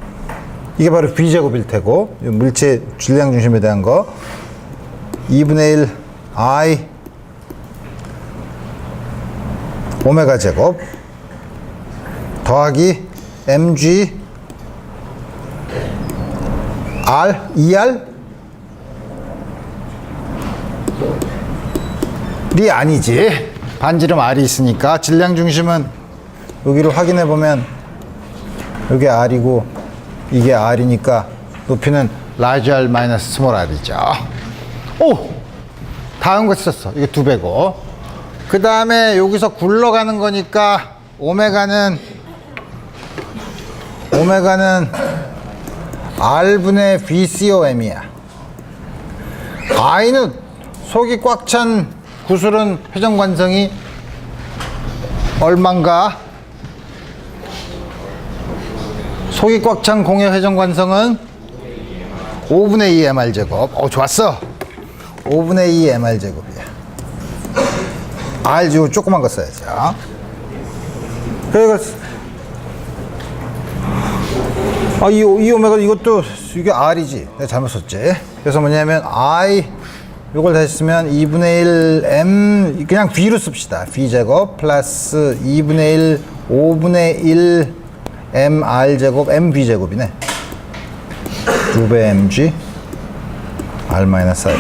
이게 바로 B제곱일 테고, 물체 질량 중심에 대한 거 2분의 1 I 오메가 제곱 더하기 mg r ER 이 아니지. 반지름 R이 있으니까 질량 중심은 여기를 확인해 보면 여기 R이고 이게 R이니까 높이는 large R 마이너스 small R이죠. 오! 다음 거 썼어. 이게 2배고. 그 다음에 여기서 굴러가는 거니까 오메가는 R분의 VCOM이야. I는 속이 꽉 찬 구슬은 회전관성이 얼만가? 속이 꽉 찬 공의 회전관성은 5분의 2 mr 제곱. 좋았어. 5분의 2 mr 제곱이야. R 지금 조그만 거 써야죠. 그리고 이 오메가 이것도 이게 R이지. 내가 잘못 썼지. 그래서 뭐냐면 I 요걸 다시 쓰면 2분의 1 m 그냥 V로 씁시다. V 제곱 플러스 2분의 1 5분의 1 mr 제곱 mv 제곱이네. 2배 mg r 마이너스 r.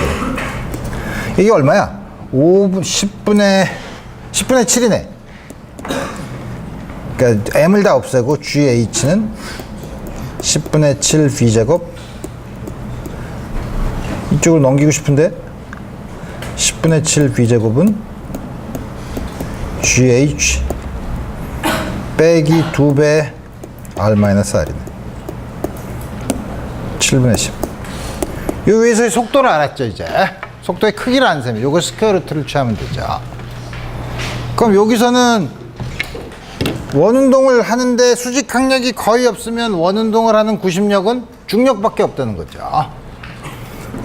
이게 얼마야? 10분의 7이네. 그러니까 m을 다 없애고 GH는 10분의 7 V 제곱. 이쪽으로 넘기고 싶은데 10분의 7 V제곱은 GH 빼기 2배 R-R이네. 7분의 10. 이 위에서의 속도를 알았죠, 이제. 속도의 크기를 안 세면 요거 스퀘어 루트를 취하면 되죠. 그럼 여기서는 원운동을 하는데 수직 항력이 거의 없으면 원운동을 하는 구심력은 중력밖에 없다는 거죠.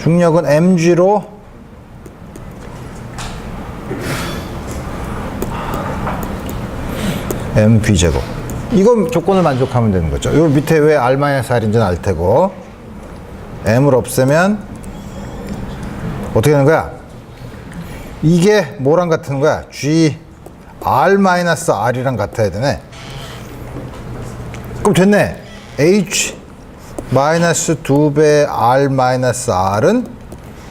중력은 mg로 mv제곱. 이거 조건을 만족하면 되는 거죠. 요 밑에 왜 R-R인지는 알 테고, m을 없애면 어떻게 되는 거야? 이게 뭐랑 같은 거야? G R-R이랑 같아야 되네. 그럼 됐네. H 마이너스 2배 R-R은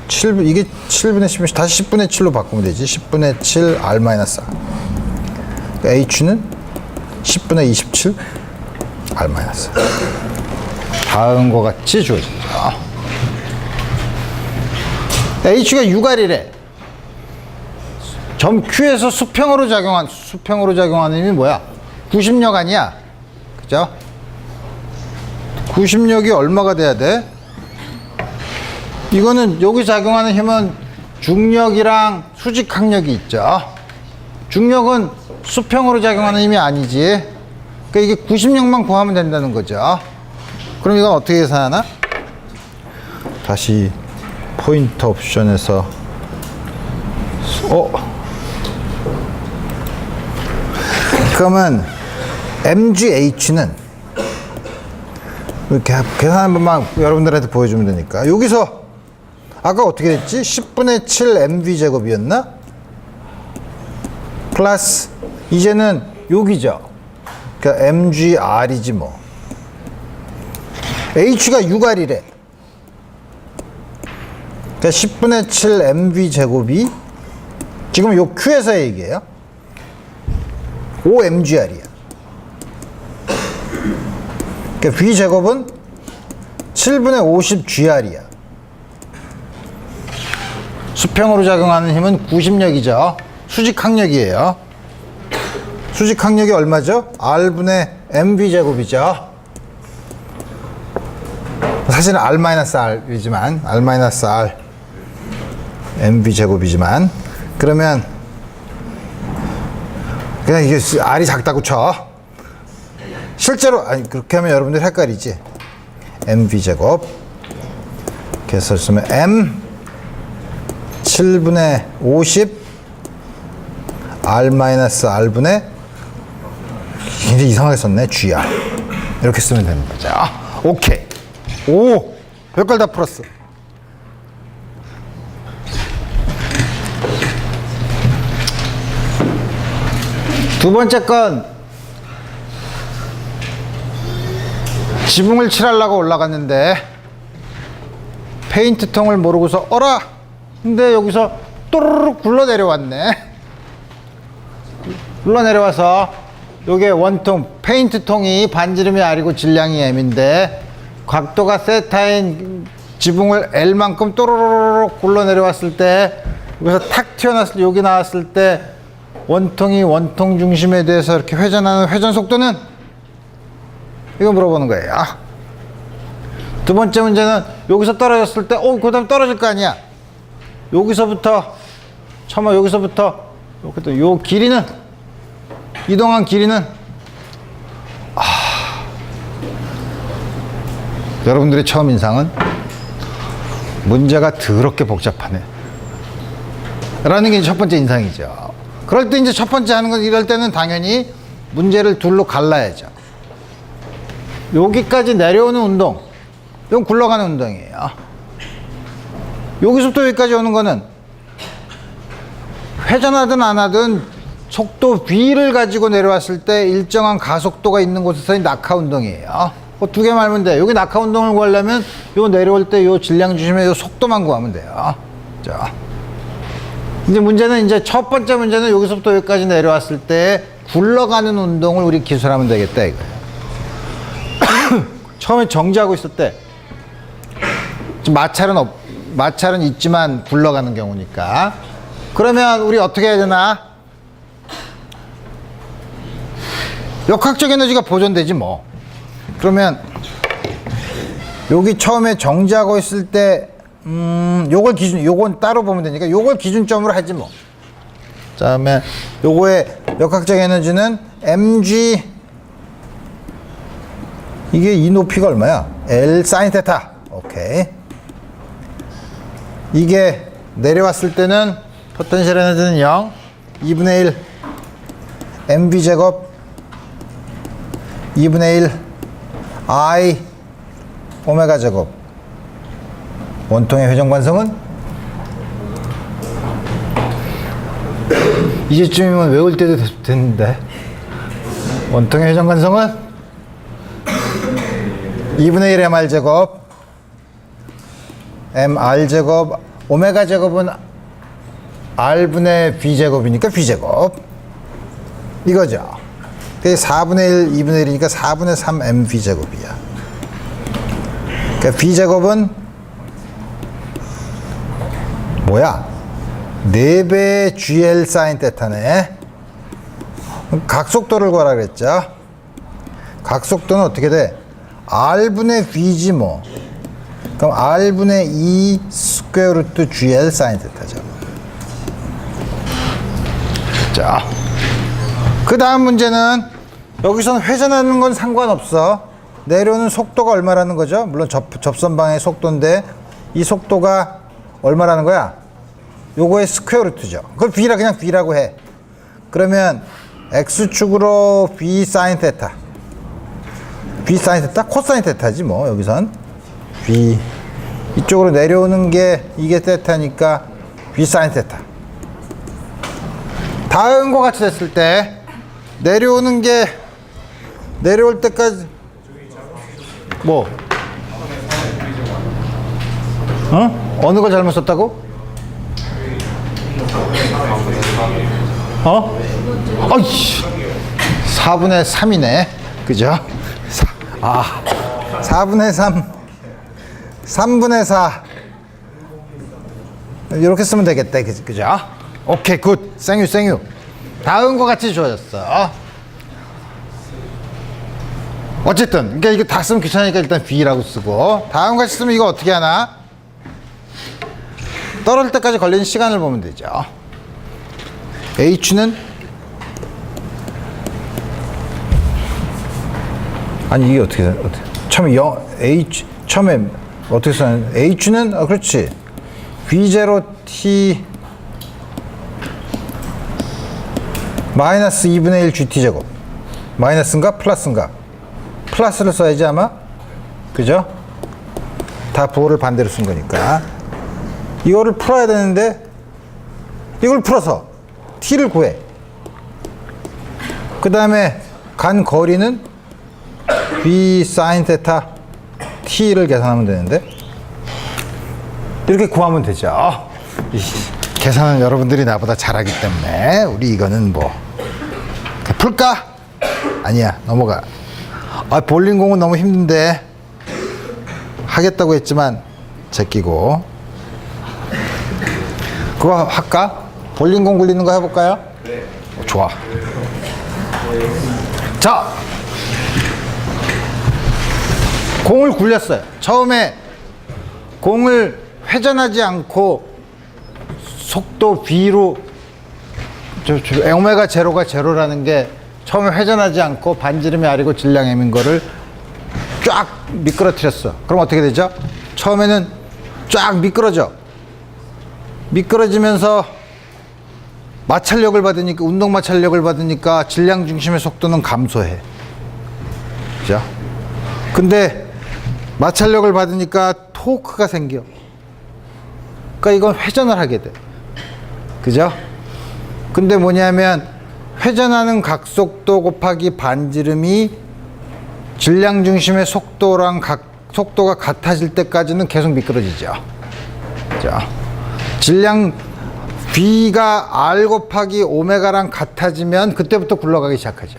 7, 이게 7분의 10이면 다시 10분의 7로 바꾸면 되지. 10분의 7 R-R. 그러니까 H는 10분의 27 R-. 다음과 같이 주어집니다. H가 유갈이래. 점 Q에서 수평으로 작용하는 힘이 뭐야? 구심력 아니야? 그죠? 구심력이 얼마가 돼야 돼? 이거는 여기 작용하는 힘은 중력이랑 수직항력이 있죠. 중력은 수평으로 작용하는 힘이 아니지. 그러니까 이게 구심력만 구하면 된다는 거죠. 그럼 이건 어떻게 계산하나? 다시 포인트 옵션에서 그러면 MGH는 이렇게 계산 한 번만 여러분들한테 보여주면 되니까, 여기서 아까 어떻게 됐지? 10분의 7 MV제곱이었나? 플러스 이제는 여기죠. 그러니까 MGR이지 뭐. H가 유갈이래. 그러니까 10분의 7 MV제곱이 지금 요 Q에서의 얘기예요. 5mgr이야. 그러니까 V제곱은 7분의 50gr이야. 수평으로 작용하는 힘은 구심력이죠. 수직항력이에요. 수직항력이 얼마죠? R분의 mv제곱이죠. 사실은 R-R이지만 R-R mv제곱이지만, 그러면 그냥 이게 R이 작다고 쳐. 실제로 아니 그렇게 하면 여러분들 헷갈리지. mv제곱 그래서 쓰면 m 7분의 50 R-R분의 굉장히 이상하게 썼네. GR 이렇게 쓰면 되는 거죠. 오케이. 오, 별걸 다 풀었어. 두 번째 건 지붕을 칠하려고 올라갔는데 페인트통을 모르고서 어라! 근데 여기서 또르륵 굴러 내려왔네. 굴러 내려와서 요게 원통 페인트통이 반지름이 R이고 질량이 M인데 각도가 세타인 지붕을 L만큼 또르륵 굴러 내려왔을 때, 여기서 탁 튀어나왔을 때, 여기 나왔을 때 원통이 원통 중심에 대해서 이렇게 회전하는 회전 속도는, 이거 물어보는 거예요. 두 번째 문제는 여기서 떨어졌을 때, 그 다음에 떨어질 거 아니야. 여기서부터, 여기서부터, 요 길이는, 이동한 길이는, 여러분들의 처음 인상은 문제가 더럽게 복잡하네. 라는 게 첫 번째 인상이죠. 그럴 때 이제 첫 번째 하는 건, 이럴 때는 당연히 문제를 둘로 갈라야죠. 여기까지 내려오는 운동, 이건 굴러가는 운동이에요. 여기서부터 여기까지 오는 거는 회전하든 안 하든 속도 V를 가지고 내려왔을 때 일정한 가속도가 있는 곳에서의 낙하 운동이에요. 두 개 말면 돼. 여기 낙하 운동을 구하려면 요 내려올 때 요 질량 중심의 요 속도만 구하면 돼요. 자, 이제 문제는, 이제 첫 번째 문제는 여기서부터 여기까지 내려왔을 때 굴러가는 운동을 우리 기술하면 되겠다 이거예요. 처음에 정지하고 있을 때 마찰은 있지만 굴러가는 경우니까 그러면 우리 어떻게 해야 되나? 역학적 에너지가 보존되지 뭐. 그러면 여기 처음에 정지하고 있을 때 요걸 기준, 요건 따로 보면 되니까 요걸 기준점으로 하지 뭐. 그다음에 요거의 역학적 에너지는 mg, 이게 이 높이가 얼마야? L 사인 테타. 오케이. 이게 내려왔을 때는 포텐셜 에너지는 0, 2분의 1 mv 제곱 2분의 1 I 오메가 제곱. 원통의 회전 관성은 이제쯤이면 외울 때도 됐는데, 원통의 회전 관성은 2분의 1 mr 제곱 mr 제곱 오메가 제곱은 r분의 v 제곱이니까 v 제곱 이거죠. 그게 4분의 1 2분의 1이니까 4분의 3 mv 제곱이야. 그러니까 v 제곱은 뭐야? 4배의 gl 사인 테타네. 각속도를 구하라 그랬죠. 각속도는 어떻게 돼? r분의 v지 뭐. 그럼 r분의 2 스퀘어 루트 gl 사인 테타죠. 자, 그 다음 문제는 여기서는 회전하는 건 상관없어. 내려오는 속도가 얼마라는 거죠? 물론 접선방의 속도인데 이 속도가 얼마라는 거야? 요거의 스퀘어 루트죠. 그걸 b라 그냥 b라고 해. 그러면 x축으로 b 사인 테타, b 사인 테타, 코사인 테타지 뭐. 여기선 b 이쪽으로 내려오는 게 이게 테타니까 b 사인 테타. 다음과 같이 됐을 때 내려오는 게 내려올 때까지 뭐 어느 걸 잘못 썼다고? 어이씨 4분의 3이네 그죠? 4분의 3 3분의 4 이렇게 쓰면 되겠다 그죠? 오케이 굿 생유 다음과 같이 주어졌어. 어쨌든 그러니까 이거 다 쓰면 귀찮으니까 일단 B라고 쓰고, 다음과 같이 쓰면 이거 어떻게 하나? 떨어질 때까지 걸리는 시간을 보면 되죠. H는 아니 이게 어떻게 처음에 H 처음에 어떻게 쓰는 H는 그렇지 V0T 마이너스 2분의 1 GT 제곱. 마이너스인가 플러스인가? 플러스를 써야지 아마. 그죠? 다 부호를 반대로 쓴 거니까. 이거를 풀어야 되는데 이걸 풀어서 t를 구해. 그 다음에 간 거리는 b 사인 테타 t를 계산하면 되는데 이렇게 구하면 되죠. 계산은 여러분들이 나보다 잘하기 때문에 우리 이거는 뭐 풀까? 아니야 넘어가. 볼링공은 너무 힘든데 하겠다고 했지만 제끼고 그거 할까? 볼링공 굴리는 거 해볼까요? 네. 좋아. 자, 공을 굴렸어요. 처음에 공을 회전하지 않고 속도 V로 오메가 제로가 제로라는 게 처음에 회전하지 않고 반지름이 R이고 질량 M인 거를 쫙 미끄러뜨렸어. 그럼 어떻게 되죠? 처음에는 쫙 미끄러져. 미끄러지면서 마찰력을 받으니까, 운동 마찰력을 받으니까 질량 중심의 속도는 감소해. 그죠? 근데 마찰력을 받으니까 토크가 생겨. 그러니까 이건 회전을 하게 돼. 그죠? 근데 뭐냐면 회전하는 각속도 곱하기 반지름이 질량 중심의 속도랑 속도가 같아질 때까지는 계속 미끄러지죠. 자, 질량 V가 R 곱하기 오메가랑 같아지면 그때부터 굴러가기 시작하죠.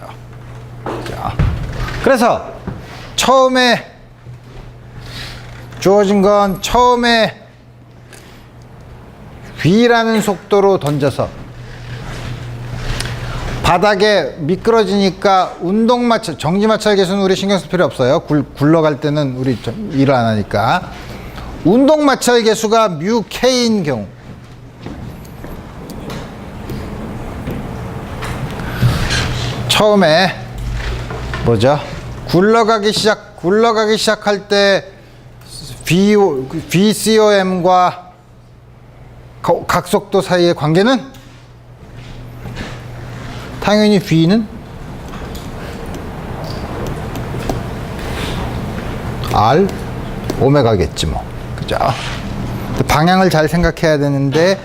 자, 그래서 처음에 주어진 건 처음에 V라는 속도로 던져서 바닥에 미끄러지니까 운동 마찰, 정지 마찰 계수는 우리 신경 쓸 필요 없어요. 굴러갈 때는 우리 일을 안 하니까. 운동 마찰 계수가 뮤 K인 경우. 처음에 뭐죠? 굴러가기 시작할 때 VCOM과 각속도 사이의 관계는 당연히 V는 R 오메가겠지 뭐. 그죠? 방향을 잘 생각해야 되는데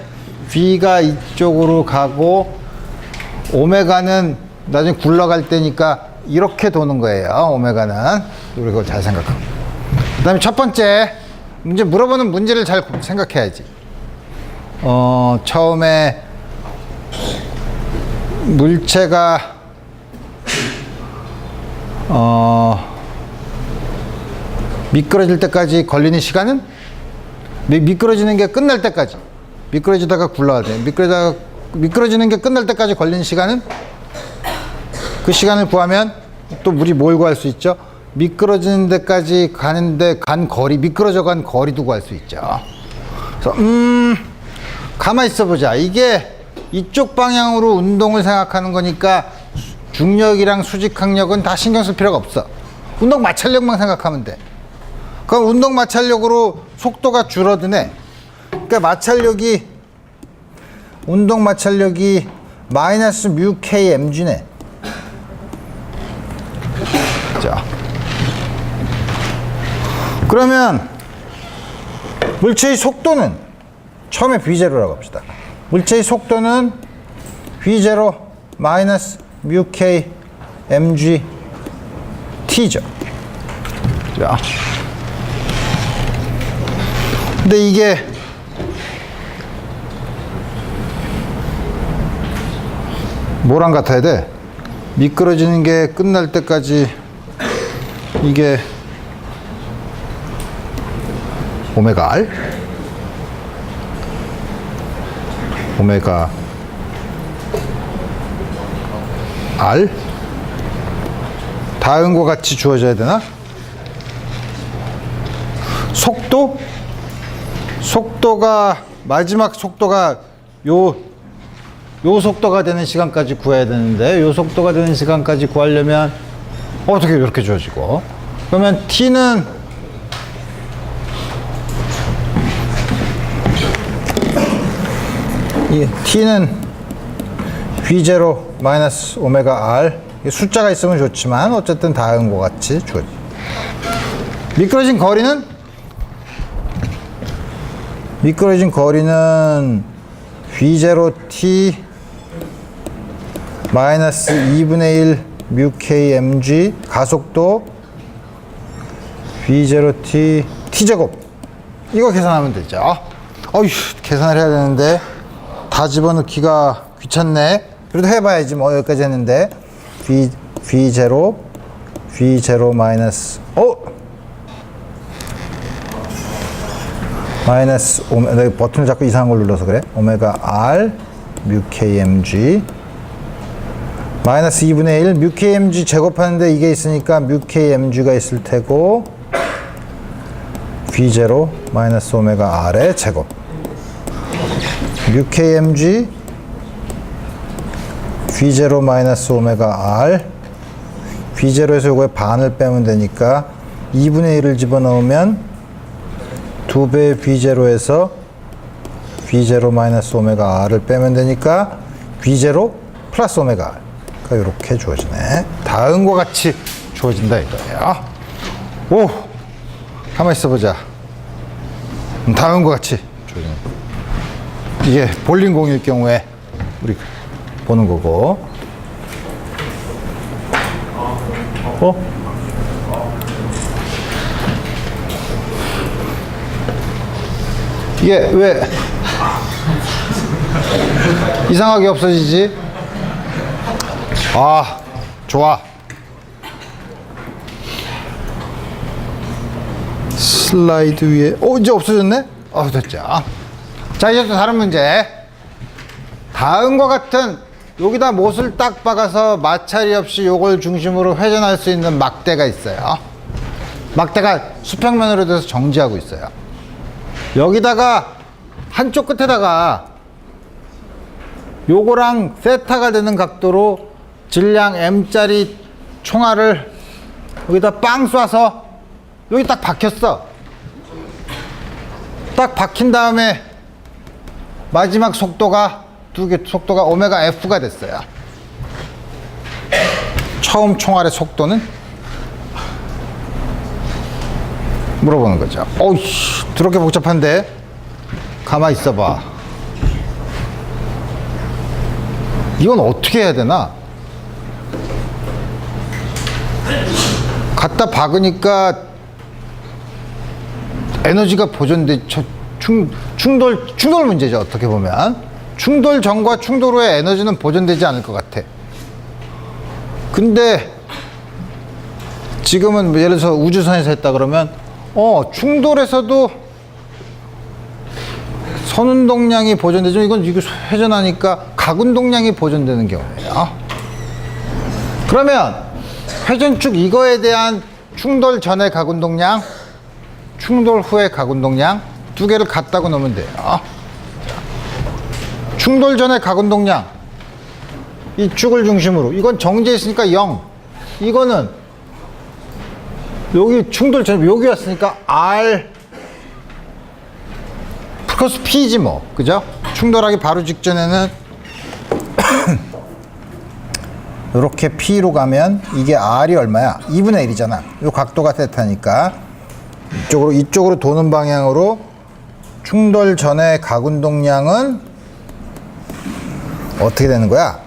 V가 이쪽으로 가고 오메가는 나중에 굴러갈 때니까 이렇게 도는 거예요. 오메가는. 우리 그걸 잘 생각하고. 그 다음에 첫 번째 문제 물어보는 문제를 잘 생각해야지. 처음에 물체가 미끄러질 때까지 걸리는 시간은 미끄러지는 게 끝날 때까지 미끄러지다가 굴러갈 때 미끄러지는 게 끝날 때까지 걸리는 시간은 그 시간을 구하면 또 우리 뭘 구할 수 있죠? 미끄러지는 데까지 가는데 간 거리, 미끄러져 간 거리도 구할 수 있죠. 그래서 가만히 있어 보자. 이게 이쪽 방향으로 운동을 생각하는 거니까 중력이랑 수직항력은 다 신경 쓸 필요가 없어. 운동 마찰력만 생각하면 돼. 그럼 운동 마찰력으로 속도가 줄어드네. 그러니까 운동 마찰력이 마이너스 뮤 K mg네. 자, 그러면 물체의 속도는 처음에 V0라고 합시다. 물체의 속도는 V0 마이너스 뮤 K mg t죠. 자, 근데 이게 뭐랑 같아야 돼? 미끄러지는 게 끝날 때까지 이게 오메가 R 오메가 R 다음과 같이 주어져야 되나? 속도가 마지막 속도가 요 속도가 되는 시간까지 구해야 되는데 요 속도가 되는 시간까지 구하려면 어떻게 이렇게 주어지고 그러면 T는 V0 마이너스 오메가 R 숫자가 있으면 좋지만 어쨌든 다음과 같이 주어져. 미끄러진 거리는 V0T 마이너스 2분의 1 뮤 K mg 가속도 V0T T제곱 이거 계산하면 되죠. 어휴 계산을 해야 되는데 다 집어넣기가 귀찮네. 그래도 해봐야지 뭐 여기까지 했는데 V0 마이너스 마이너스 내가 버튼을 자꾸 이상한 걸 눌러서 그래. 오메가 R 뮤 K mg 마이너스 2분의 1 뮤 K mg 제곱하는데 이게 있으니까 뮤 K mg가 있을 테고 V0 마이너스 오메가 R의 제곱 뮤 K mg V0 마이너스 오메가 R V0에서 요거에 반을 빼면 되니까 2분의 1을 집어넣으면 2배의 V0에서 V0 마이너스 오메가 R을 빼면 되니까 V0 플러스 오메가 R 가 이렇게 주어지네. 다음과 같이 주어진다 이거예요. 오! 가만히 있어 보자. 다음과 같이 주어지네. 이게 볼링공일 경우에 우리 보는 거고. 이게 왜 이상하게 없어지지? 아, 좋아. 슬라이드 위에, 이제 없어졌네? 됐죠. 자, 이제 또 다른 문제. 다음과 같은 여기다 못을 딱 박아서 마찰이 없이 요걸 중심으로 회전할 수 있는 막대가 있어요. 막대가 수평면으로 돼서 정지하고 있어요. 여기다가 한쪽 끝에다가 요거랑 세타가 되는 각도로 질량 M짜리 총알을 여기다 빵 쏴서 여기 딱 박혔어. 딱 박힌 다음에 마지막 속도가 속도가 오메가 F가 됐어요. 처음 총알의 속도는? 물어보는 거죠. 어이씨, 더럽게 복잡한데? 가만히 있어봐. 이건 어떻게 해야 되나? 갖다 박으니까 에너지가 보존돼, 충돌 문제죠, 어떻게 보면. 충돌 전과 충돌 후에 에너지는 보존되지 않을 것 같아. 근데 지금은 예를 들어서 우주선에서 했다 그러면 충돌에서도 선운동량이 보존되지만 이건 회전하니까 각운동량이 보존되는 경우예요. 그러면 회전축 이거에 대한 충돌 전의 각운동량, 충돌 후의 각운동량 두 개를 같다고 놓으면 돼요. 충돌 전의 각운동량, 이 축을 중심으로 이건 정지해 있으니까 0. 이거는 여기 충돌 전 여기 왔으니까 R 플러스 P지 뭐, 그죠? 충돌하기 바로 직전에는 이렇게 P로 가면 이게 R이 얼마야? 2분의 1이잖아. 이 각도가 세타니까 이쪽으로 도는 방향으로 충돌 전의 각운동량은 어떻게 되는 거야?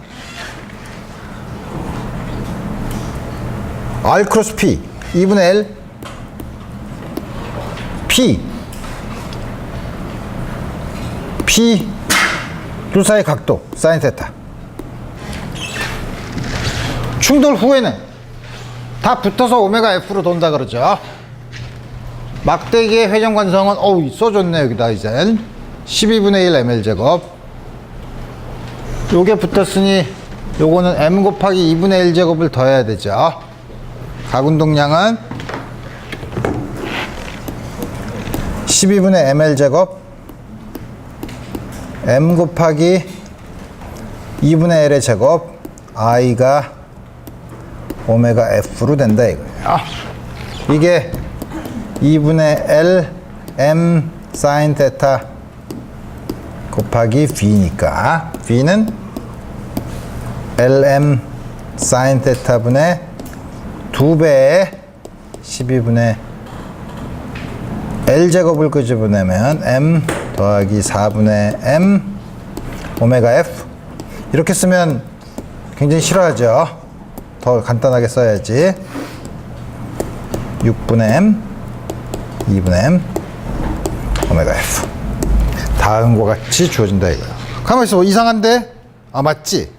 R 크로스 P 2분의 L P 둘 사이의 각도 사인 세타. 충돌 후에는 다 붙어서 오메가 F로 돈다 그러죠. 막대기의 회전 관성은 써줬네 여기다 이젠 12분의 1 ml 제곱. 요게 붙었으니 요거는 m 곱하기 2분의 1 제곱을 더해야 되죠. 각운동량은 12분의 ml 제곱 m 곱하기 2분의 1의 제곱 i가 오메가 F로 된다 이거예요. 이게 2분의 L M 사인 테타 곱하기 V니까 V는 LM 사인 테타 분의 2배의 12분의 L 제곱을 끄집어내면 M 더하기 4분의 M 오메가 F. 이렇게 쓰면 굉장히 싫어하죠. 더 간단하게 써야지. 6분의 M 2분의 M 오메가 F. 다음과 같이 주어진다 이거야. 가만히 있어. 이상한데? 맞지?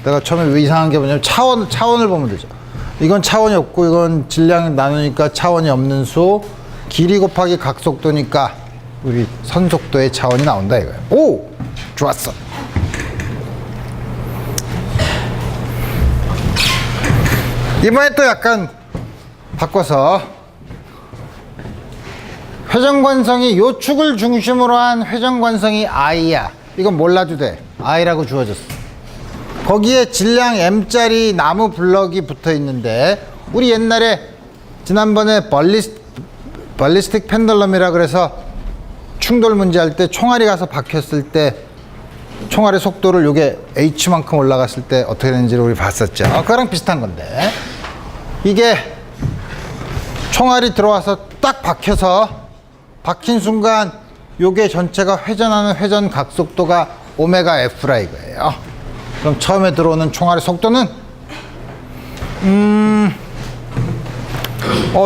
내가 처음에 왜 이상한 게 뭐냐면 차원을 보면 되죠. 이건 차원이 없고 이건 질량 나누니까 차원이 없는 수, 길이 곱하기 각속도니까 우리 선속도의 차원이 나온다 이거야. 오! 좋았어. 이번에 또 약간 바꿔서 회전관성이 요 축을 중심으로 한 회전관성이 I야. 이건 몰라도 돼. I라고 주어졌어. 거기에 질량 M짜리 나무 블럭이 붙어 있는데 우리 옛날에 지난번에 발리스틱 펜들럼이라 그래서 충돌 문제 할 때 총알이 가서 박혔을 때 총알의 속도를 요게 H만큼 올라갔을 때 어떻게 되는지를 우리 봤었죠. 그거랑 비슷한 건데 이게 총알이 들어와서 딱 박혀서 박힌 순간 요게 전체가 회전하는 회전 각속도가 오메가 F라 이거예요. 그럼 처음에 들어오는 총알의 속도는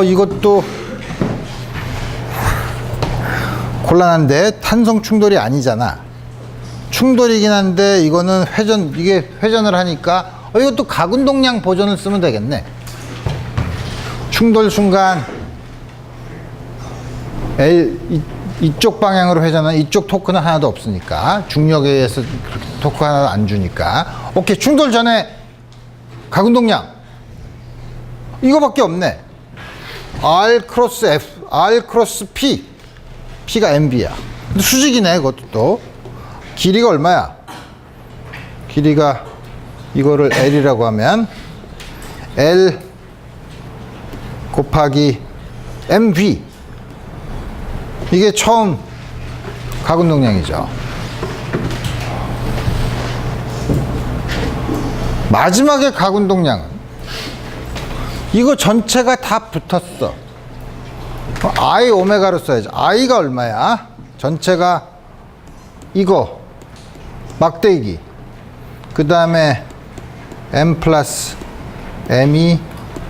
이것도 곤란한데 탄성 충돌이 아니잖아. 충돌이긴 한데 이거는 이게 회전을 하니까 이것도 각운동량 보존을 쓰면 되겠네. 충돌 순간 이쪽 방향으로 회전은 이쪽 토크는 하나도 없으니까 중력에 의해서 토크 하나도 안 주니까 오케이. 충돌 전에 가운동량 이거밖에 없네. R 크로스 F, R 크로스 P, P가 MB야. 근데 수직이네. 그것도 또 길이가 얼마야? 길이가 이거를 L이라고 하면 L 곱하기 MV, 이게 처음 가운동량이죠. 마지막에 가운동량은 이거 전체가 다 붙었어. I 오메가로 써야지. I가 얼마야? 전체가 이거 막대기, 그 다음에 M 플러스 M이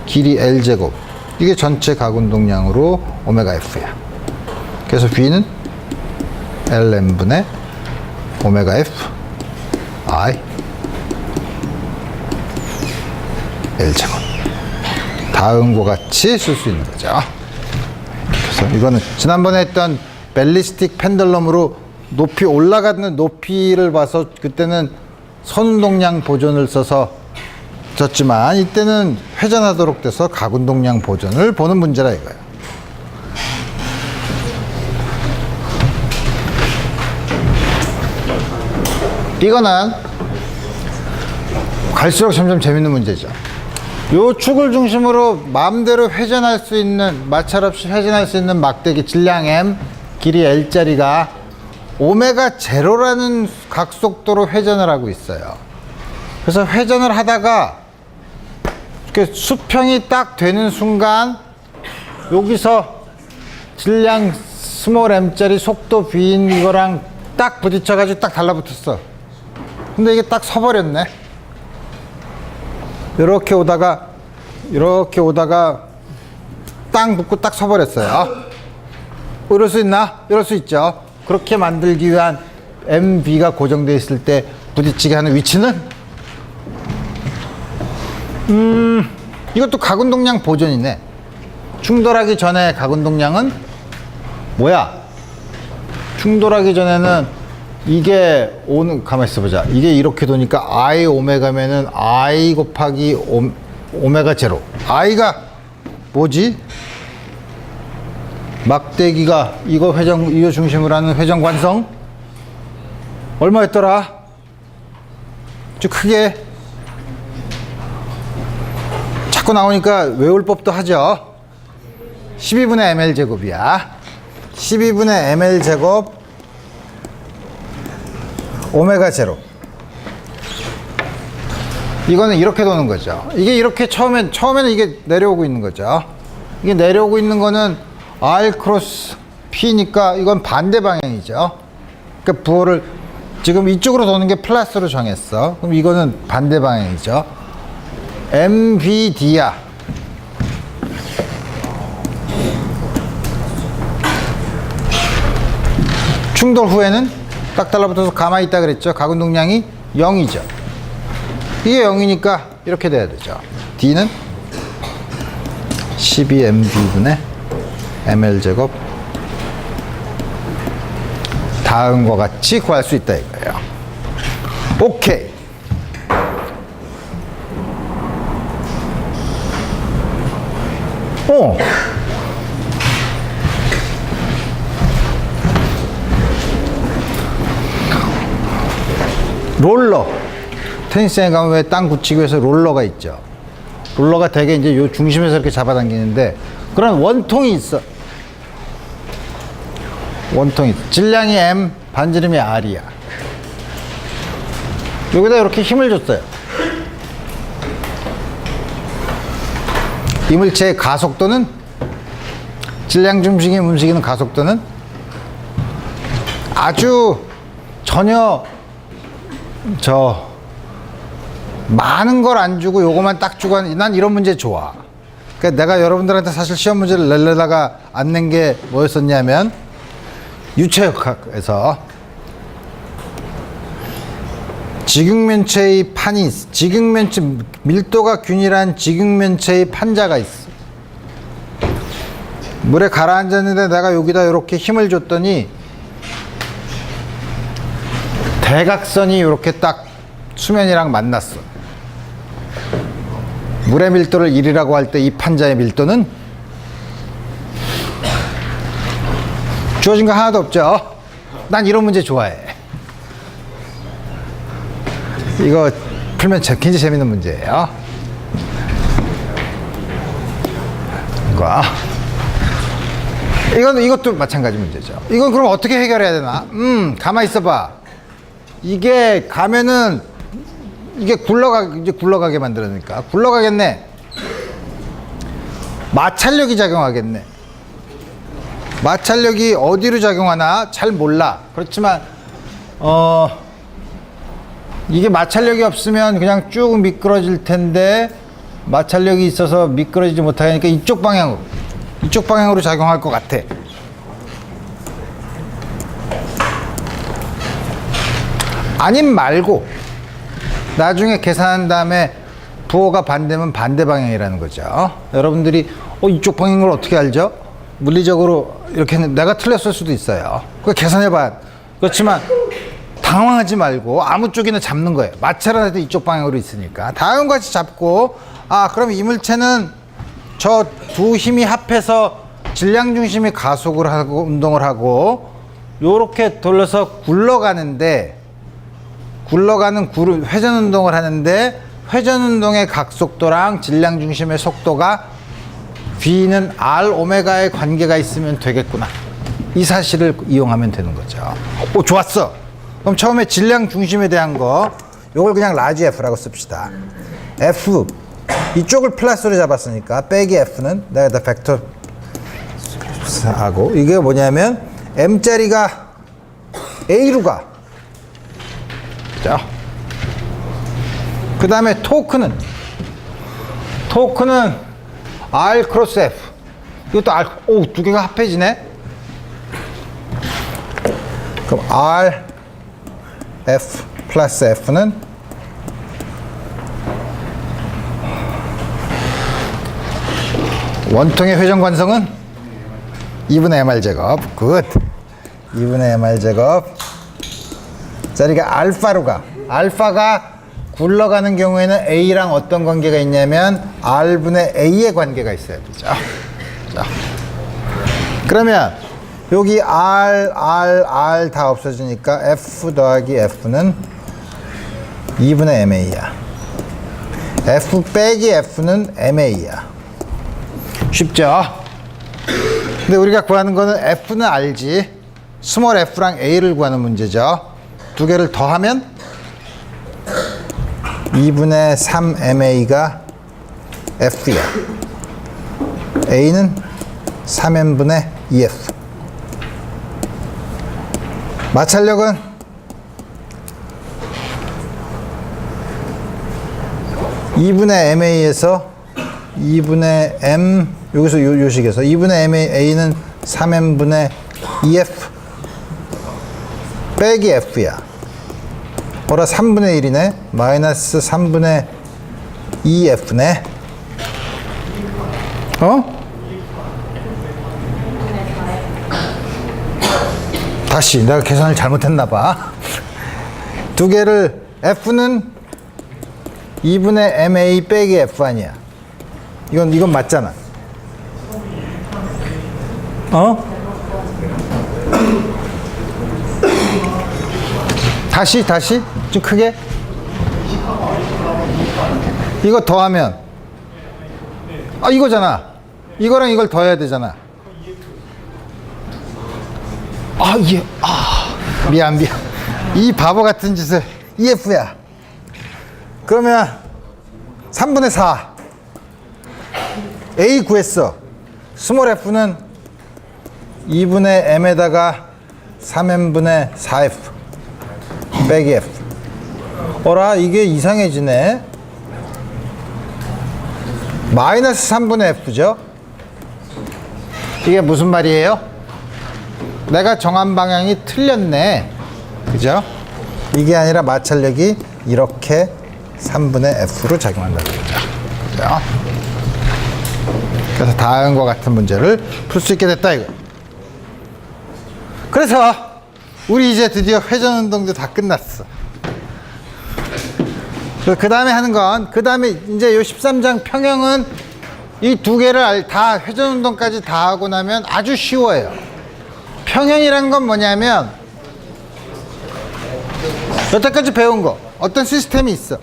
길이 L제곱, 이게 전체 가운동량으로 오메가 F야. 그래서 V는 LM분의 오메가 F I L제곱. 다음과 같이 쓸 수 있는 거죠. 그래서 이거는 지난번에 했던 벨리스틱 펜들럼으로 높이 올라가는 높이를 봐서 그때는 선운동량 보존을 써서 졌지만 이때는 회전하도록 돼서 가운동량 보존을 보는 문제라 이거예요. 이거는 갈수록 점점 재밌는 문제죠. 요 축을 중심으로 마음대로 회전할 수 있는, 마찰 없이 회전할 수 있는 막대기 질량 M, 길이 L짜리가 오메가 제로라는 각속도로 회전을 하고 있어요. 그래서 회전을 하다가 이렇게 수평이 딱 되는 순간 여기서 질량 스몰 m짜리 속도 V인 이거랑 딱 부딪혀가지고 딱 달라붙었어. 근데 이게 딱 서버렸네. 이렇게 오다가 땅 붙고 딱 서버렸어요. 이럴 수 있나? 이럴 수 있죠. 그렇게 만들기 위한 MV가 고정되어 있을 때 부딪히게 하는 위치는 이것도 가운동량 보존이네. 충돌하기 전에 가운동량은 뭐야? 충돌하기 전에는 이게 가만 있어 보자. 이게 이렇게 도니까 I 오메가면은 I 곱하기 오메가 제로. I가 뭐지? 막대기가 이거 중심으로 하는 회전 관성 얼마였더라? 좀 크게 자꾸 나오니까 외울 법도 하죠. 12분의 ml 제곱이야. 12분의 ml 제곱 오메가 제로. 이거는 이렇게 도는 거죠. 이게 이렇게 처음에는 이게 내려오고 있는 거죠. 이게 내려오고 있는 거는 R 크로스 P니까 이건 반대 방향이죠. 그러니까 부호를 지금 이쪽으로 도는 게 플러스로 정했어. 그럼 이거는 반대 방향이죠. MVD야. 충돌 후에는 딱 달라붙어서 가만히 있다 그랬죠. 가운동량이 0이죠. 이게 0이니까 이렇게 돼야 되죠. D는 12mv분의 ml제곱 다음과 같이 구할 수 있다 이거예요. 오케이. 롤러. 테니스장에 가면 왜 땅 굳히기 위해서 롤러가 있죠. 롤러가 되게 이제 요 중심에서 이렇게 잡아당기는데 그런 원통이 있어. 원통이 있어. 질량이 M, 반지름이 R이야. 여기다 이렇게 힘을 줬어요. 이물체의 가속도는, 질량 중심이 움직이는 가속도는 아주 전혀 많은 걸 안 주고 요거만 딱 주고 난 이런 문제 좋아. 그러니까 내가 여러분들한테 사실 시험 문제를 내려다가 안 낸 게 뭐였었냐면 유체역학에서 지극면체의 판이 있어. 밀도가 균일한 지극면체의 판자가 있어. 물에 가라앉았는데 내가 여기다 이렇게 힘을 줬더니 대각선이 이렇게 딱 수면이랑 만났어. 물의 밀도를 1이라고 할 때 이 판자의 밀도는 주어진 거 하나도 없죠. 난 이런 문제 좋아해. 이거 풀면 굉장히 재밌는 문제예요. 이것도 마찬가지 문제죠. 이건 그럼 어떻게 해결해야 되나? 가만히 있어봐. 이게 가면은 이제 굴러가게 만들어니까 굴러가겠네. 마찰력이 작용하겠네. 마찰력이 어디로 작용하나 잘 몰라. 그렇지만 이게 마찰력이 없으면 그냥 쭉 미끄러질 텐데 마찰력이 있어서 미끄러지지 못하게 하니까 이쪽 방향으로 작용할 것 같아. 아님 말고 나중에 계산한 다음에 부호가 반대면 반대 방향이라는 거죠. 여러분들이 이쪽 방향을 어떻게 알죠? 물리적으로 이렇게 했는데 내가 틀렸을 수도 있어요. 그거 계산해봐. 그렇지만 당황하지 말고 아무 쪽이나 잡는 거예요. 마찰은 하여튼 이쪽 방향으로 있으니까 다음과 같이 잡고 그럼 이 물체는 저 두 힘이 합해서 질량 중심이 가속을 하고 운동을 하고 요렇게 돌려서 굴러가는 회전 운동을 하는데 회전 운동의 각속도랑 질량 중심의 속도가 V는 R 오메가의 관계가 있으면 되겠구나. 이 사실을 이용하면 되는 거죠. 좋았어. 그럼 처음에 질량 중심에 대한 거 요걸 그냥 라지 F라고 씁시다. F 이쪽을 플러스로 잡았으니까 빼기 F는 내가 다 벡터 하고 이게 뭐냐면 M자리가 A로 가. 그 다음에 토크는 R 크로스 F. 이것도 R, 두 개가 합해지네. 그럼 R F 플러스 F는 원통의 회전 관성은 2분의 mr 제곱. 굿. 2분의 mr 제곱. 자리가 알파로 가. 알파가 굴러가는 경우에는 A랑 어떤 관계가 있냐면 R분의 A의 관계가 있어야 되죠. 자. 그러면 여기 R 다 없어지니까 F 더하기 F는 2분의 MA야. F 빼기 F는 MA야. 쉽죠? 근데 우리가 구하는 거는 F는 알지. 스몰 f랑 A를 구하는 문제죠. 두 개를 더하면 2분의 3MA가 F야. A는 3n분의 2F. 마찰력은 2분의 MA에서 2분의 M, 여기서 요 식에서 2분의 A는 3n분의 2F 빼기 F야. 3분의 1이네. 마이너스 3분의 2F네. 다시 내가 계산을 잘못했나 봐. 두 개를 F는 2분의 MA 빼기 F 아니야. 이건 맞잖아. 다시 좀 크게. 이거 더하면 이거잖아. 이거랑 이걸 더해야 되잖아. 미안. 이 바보 같은 짓을. EF야. 그러면 3분의 4 A 구했어. 스몰 f는 2분의 m에다가 3n분의 4f 빼기 f. 이게 이상해지네. 마이너스 3분의 f죠. 이게 무슨 말이에요? 내가 정한 방향이 틀렸네. 그죠? 이게 아니라 마찰력이 이렇게 3분의 f로 작용한다는 거죠. 그죠? 그래서 다음과 같은 문제를 풀 수 있게 됐다 이거. 그래서 우리 이제 드디어 회전 운동도 다 끝났어. 그 다음에 하는 건, 그 다음에 이제 요 13장 평형은 이 두 개를 다 회전 운동까지 다 하고 나면 아주 쉬워요. 평형이란 건 뭐냐면 여태까지 배운 거 어떤 시스템이 있어.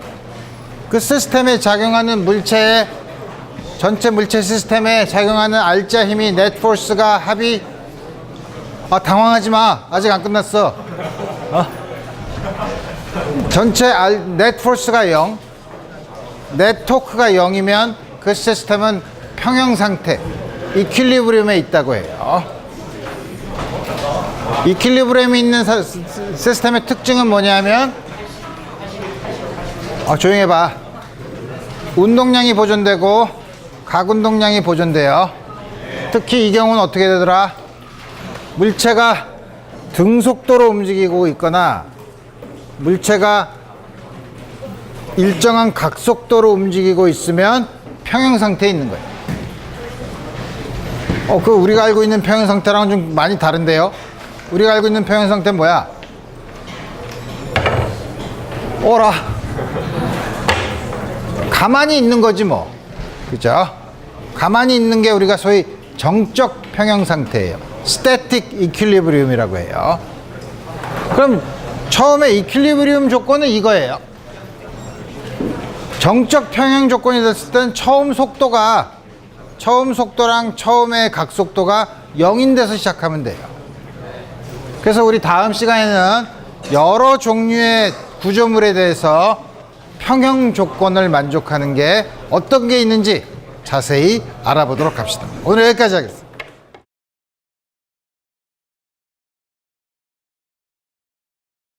그 시스템에 작용하는 물체의 전체 물체 시스템에 작용하는 R자 힘이 넷 포스가 합이 당황하지 마. 아직 안 끝났어. 전체 넷 포스가 0, 넷 토크가 0이면 그 시스템은 평형 상태, 이퀄리브리움에 있다고 해요. 이퀄리브리움이 있는 시스템의 특징은 뭐냐면 조용히 해봐. 운동량이 보존되고 가운동량이 보존돼요. 특히 이 경우는 어떻게 되더라? 물체가 등속도로 움직이고 있거나 물체가 일정한 각속도로 움직이고 있으면 평형 상태에 있는 거예요. 그 우리가 알고 있는 평형 상태랑은 좀 많이 다른데요. 우리가 알고 있는 평형 상태는 뭐야? 오라. 가만히 있는 거지 뭐. 그죠? 가만히 있는 게 우리가 소위 정적 평형 상태예요. 스태틱 이퀄리브리움이라고 해요. 그럼 처음에 이퀄리브리움 조건은 이거예요. 정적 평형 조건이 됐을 때는 처음 속도랑 처음의 각속도가 0인 데서 시작하면 돼요. 그래서 우리 다음 시간에는 여러 종류의 구조물에 대해서 평형 조건을 만족하는 게 어떤 게 있는지 자세히 알아보도록 합시다. 오늘 여기까지 하겠습니다.